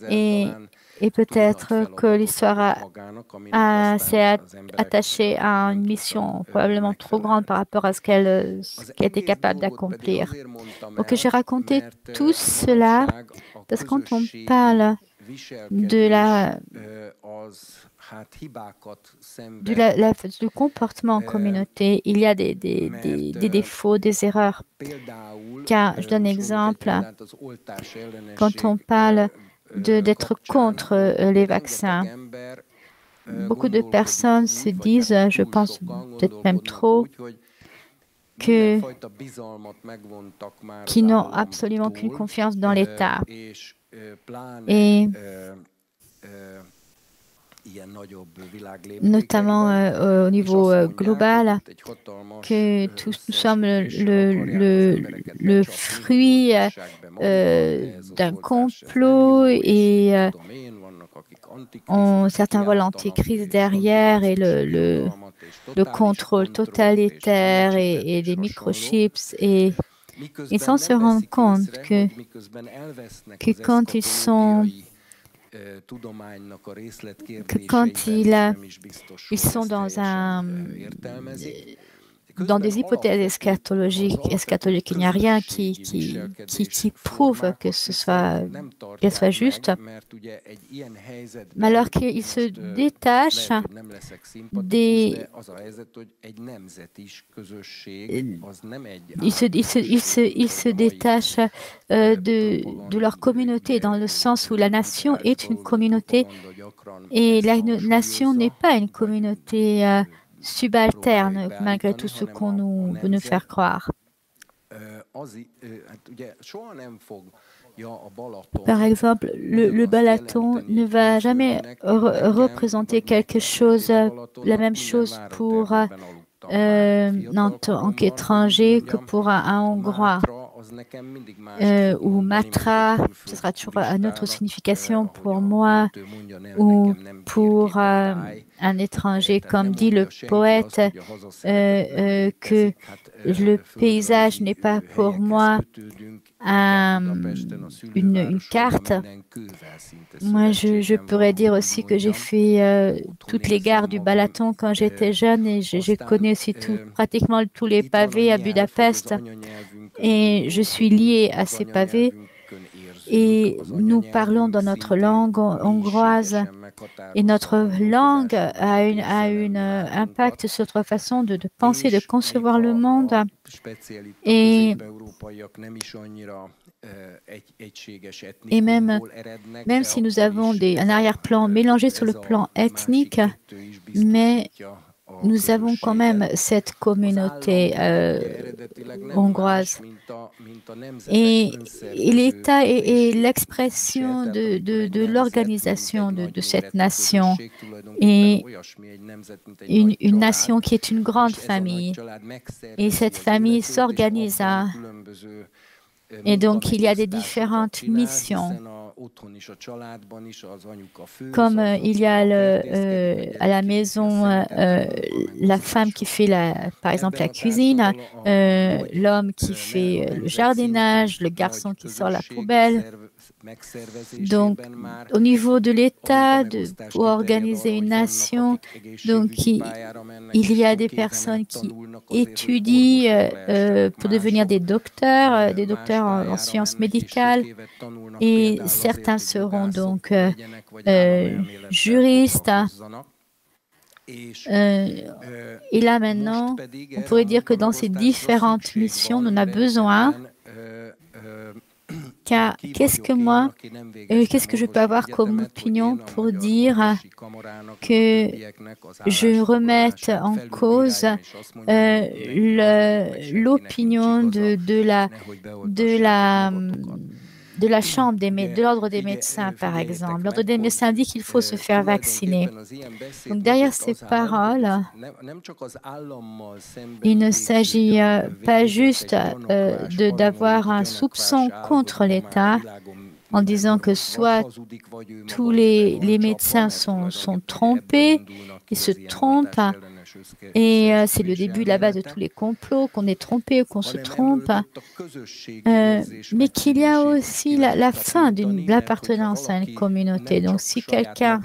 et peut-être que l'histoire s'est attachée à une mission probablement trop grande par rapport à ce qu'elle était capable d'accomplir. Donc j'ai raconté tout cela parce que quand on parle du comportement en communauté, il y a des défauts, des erreurs. Car, je donne un exemple, quand on parle d'être contre les vaccins, beaucoup de personnes se disent, je pense peut-être même trop, qu'ils n'ont absolument aucune confiance dans l'État. Et notamment au niveau global, que tous nous sommes le fruit d'un complot et certains voient l'antéchrist derrière et le contrôle totalitaire et les microchips et et sans se rendre compte que quand ils sont dans des hypothèses eschatologiques, il n'y a rien qui prouve que qu'elle soit juste. Mais alors qu'il se détache de leur communauté, dans le sens où la nation est une communauté et la nation n'est pas une communauté subalterne, malgré tout ce qu'on veut nous faire croire. Par exemple, le Balaton ne va jamais représenter quelque chose, la même chose pour en tant qu'étranger que pour un Hongrois. Ou Matra, ce sera toujours une autre signification pour moi, ou pour un étranger, comme dit le poète, que le paysage n'est pas pour moi une carte. Moi, je pourrais dire aussi que j'ai fait toutes les gares du Balaton quand j'étais jeune et je connais aussi pratiquement tous les pavés à Budapest et je suis liée à ces pavés et nous parlons dans notre langue hongroise et notre langue a un impact sur notre façon de penser, de concevoir le monde. Et même si nous avons un arrière-plan mélangé sur le plan ethnique, mais nous avons quand même cette communauté hongroise. Et l'État est l'expression de l'organisation de cette nation. Et une nation qui est une grande famille. Et cette famille s'organise. Et donc, il y a des différentes missions. Comme il y a à la maison la femme qui fait, par exemple, la cuisine, l'homme qui fait le jardinage, le garçon qui sort la poubelle. Donc, au niveau de l'État, pour organiser une nation, donc il y a des personnes qui étudient pour devenir des docteurs en sciences médicales, et certains seront donc juristes. Et là maintenant, on pourrait dire que dans ces différentes missions, on a besoin car qu'est-ce que je peux avoir comme opinion pour dire que je remette en cause l'opinion de la chambre de l'ordre des médecins, par exemple. L'ordre des médecins dit qu'il faut se faire vacciner. Donc, derrière ces paroles, il ne s'agit pas juste d'avoir un soupçon contre l'État en disant que soit tous les médecins sont trompés, ils se trompent, et c'est le début de la base de tous les complots, qu'on est trompé ou qu'on se trompe, mais qu'il y a aussi la fin de l'appartenance à une communauté. Donc, si quelqu'un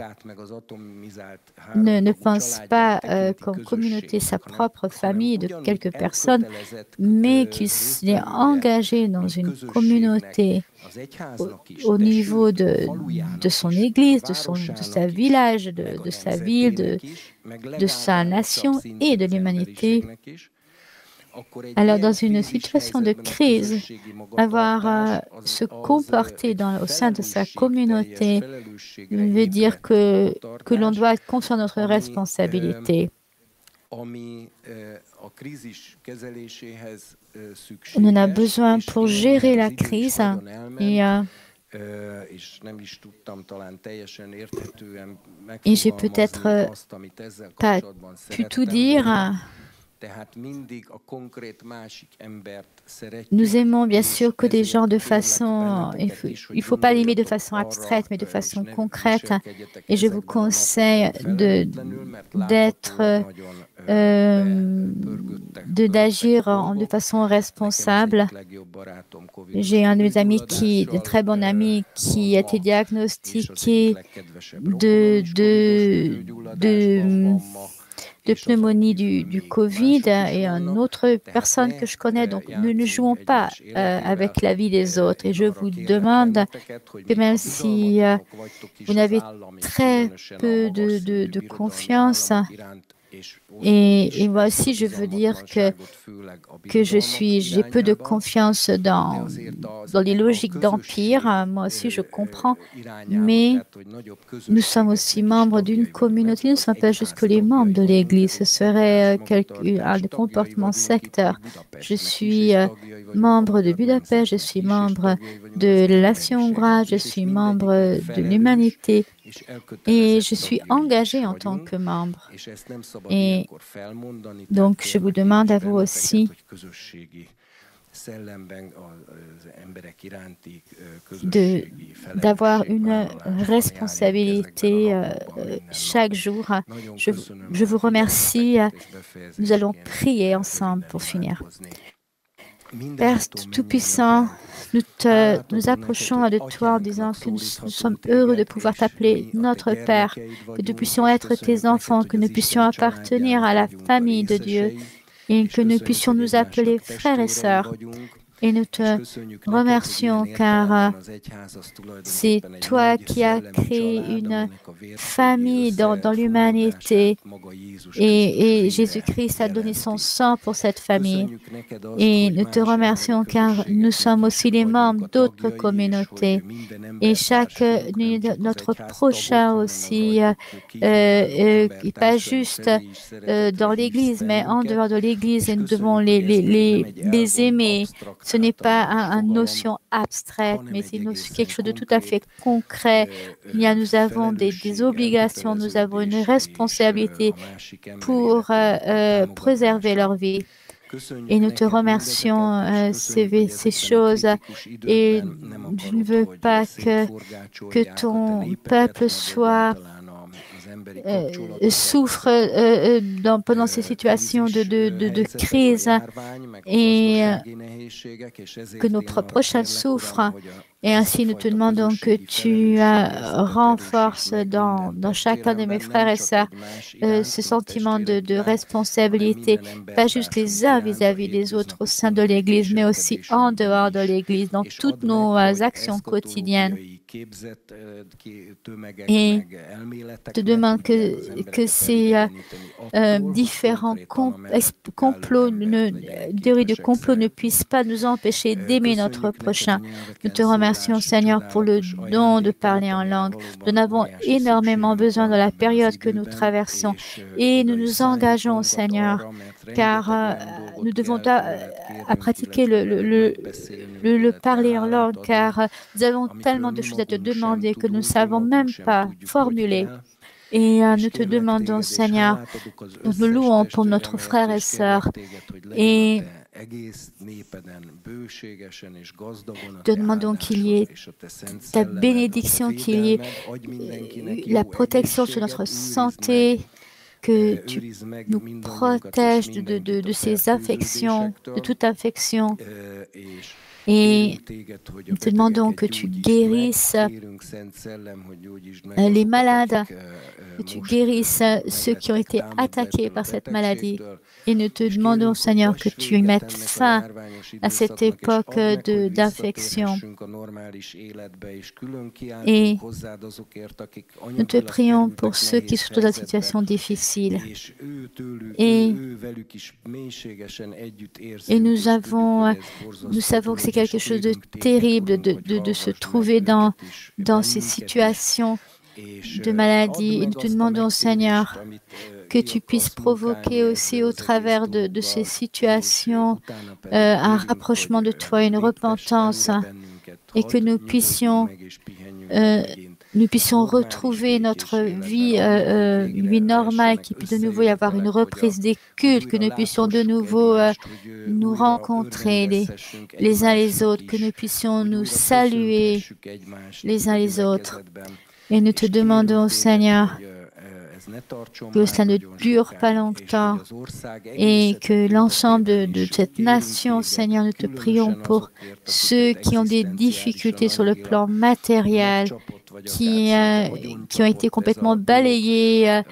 ne pense pas comme communauté sa propre famille de quelques personnes, mais qu'il est engagé dans une communauté au niveau de son église, de sa village, de sa ville, de sa nation et de l'humanité. Alors, dans une situation de crise, se comporter au sein de sa communauté veut dire que l'on doit être conscient de notre responsabilité. On en a besoin pour gérer la crise et j'ai peut-être pas pu tout dire. Nous aimons bien sûr que des gens de façon, il ne faut pas l'aimer de façon abstraite, mais de façon concrète. Et je vous conseille d'être d'agir de façon responsable. J'ai un de mes amis, un très bon ami, qui a été diagnostiqué de pneumonie du Covid et une autre personne que je connais. Donc, nous ne jouons pas avec la vie des autres. Et je vous demande que même si vous n'avez très peu de confiance, et moi aussi, je veux dire que j'ai peu de confiance dans les logiques d'empire. Moi aussi, je comprends. Mais nous sommes aussi membres d'une communauté. Nous ne sommes pas juste que les membres de l'Église. Ce serait un comportement sectaire. Je suis membre de Budapest, je suis membre de la Nation hongroise, je suis membre de l'Humanité. Et je suis engagée en tant que membre. Et donc, je vous demande à vous aussi d'avoir une responsabilité chaque jour. Je vous remercie. Nous allons prier ensemble pour finir. Père Tout-Puissant, nous approchons de toi en disant que nous sommes heureux de pouvoir t'appeler notre Père, que nous puissions être tes enfants, que nous puissions appartenir à la famille de Dieu et que nous puissions nous appeler frères et sœurs. Et nous te remercions car c'est toi qui as créé une famille dans l'humanité et Jésus-Christ a donné son sang pour cette famille. Et nous te remercions car nous sommes aussi les membres d'autres communautés et notre prochain aussi, pas juste dans l'Église mais en dehors de l'Église et nous devons les aimer. Ce n'est pas une notion abstraite, mais c'est quelque chose de tout à fait concret. Nous avons des obligations, nous avons une responsabilité pour préserver leur vie. Et nous te remercions ces choses. Et je ne veux pas que ton peuple souffre pendant ces situations de crise et que nos prochains souffrent. Et ainsi, nous te demandons que tu renforces dans chacun de mes frères et sœurs ce sentiment de responsabilité, pas juste les uns vis-à-vis des autres au sein de l'Église, mais aussi en dehors de l'Église, dans toutes nos actions quotidiennes. Et te demande que ces différents théories de complot ne puissent pas nous empêcher d'aimer notre prochain. Nous te remercions, Seigneur, pour le don de parler en langue. Nous en avons énormément besoin dans la période que nous traversons. Et nous nous engageons, Seigneur, car nous devons pratiquer le parler en langue, car nous avons tellement de choses à te demander que nous ne savons même pas formuler. Et nous te demandons, Seigneur, nous nous louons pour notre frère et sœur. Et te demandons qu'il y ait ta bénédiction, qu'il y ait la protection sur notre santé, que tu nous protèges de ces infections, de toute infection. Et nous te demandons que tu guérisses les malades, que tu guérisses ceux qui ont été attaqués par cette maladie. Et nous te demandons, Seigneur, que tu mettes fin à cette époque d'infection. Et nous te prions pour ceux qui sont dans une situation difficile. Et nous savons que c'est quelque chose de terrible de se trouver dans ces situations de maladie. Et nous te demandons, Seigneur, que tu puisses provoquer aussi au travers de ces situations un rapprochement de toi, une repentance, et que nous puissions retrouver notre vie normale, qu'il puisse de nouveau y avoir une reprise des cultes, que nous puissions de nouveau nous rencontrer les uns les autres, que nous puissions nous saluer les uns les autres. Et nous te demandons, Seigneur, que cela ne dure pas longtemps et que l'ensemble de cette nation, Seigneur, nous te prions pour ceux qui ont des difficultés sur le plan matériel, qui ont été complètement balayés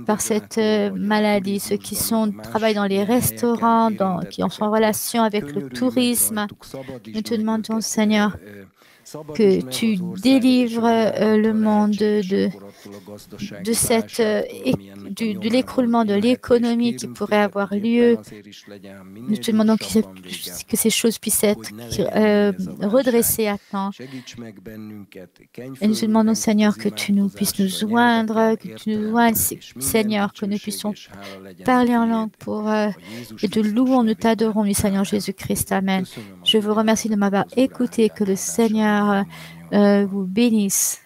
par cette maladie, ceux qui travaillent dans les restaurants, qui sont en relation avec le tourisme. Nous te demandons, Seigneur, que tu délivres le monde de l'écroulement de l'économie qui pourrait avoir lieu. Nous te demandons que ces choses puissent être redressées à temps. Et nous te demandons, Seigneur, que tu puisses nous joindre, Seigneur, que nous puissions parler en langue et de louons, nous t'adorons, du Seigneur Jésus-Christ. Amen. Je vous remercie de m'avoir écouté, que le Seigneur vous bénisse.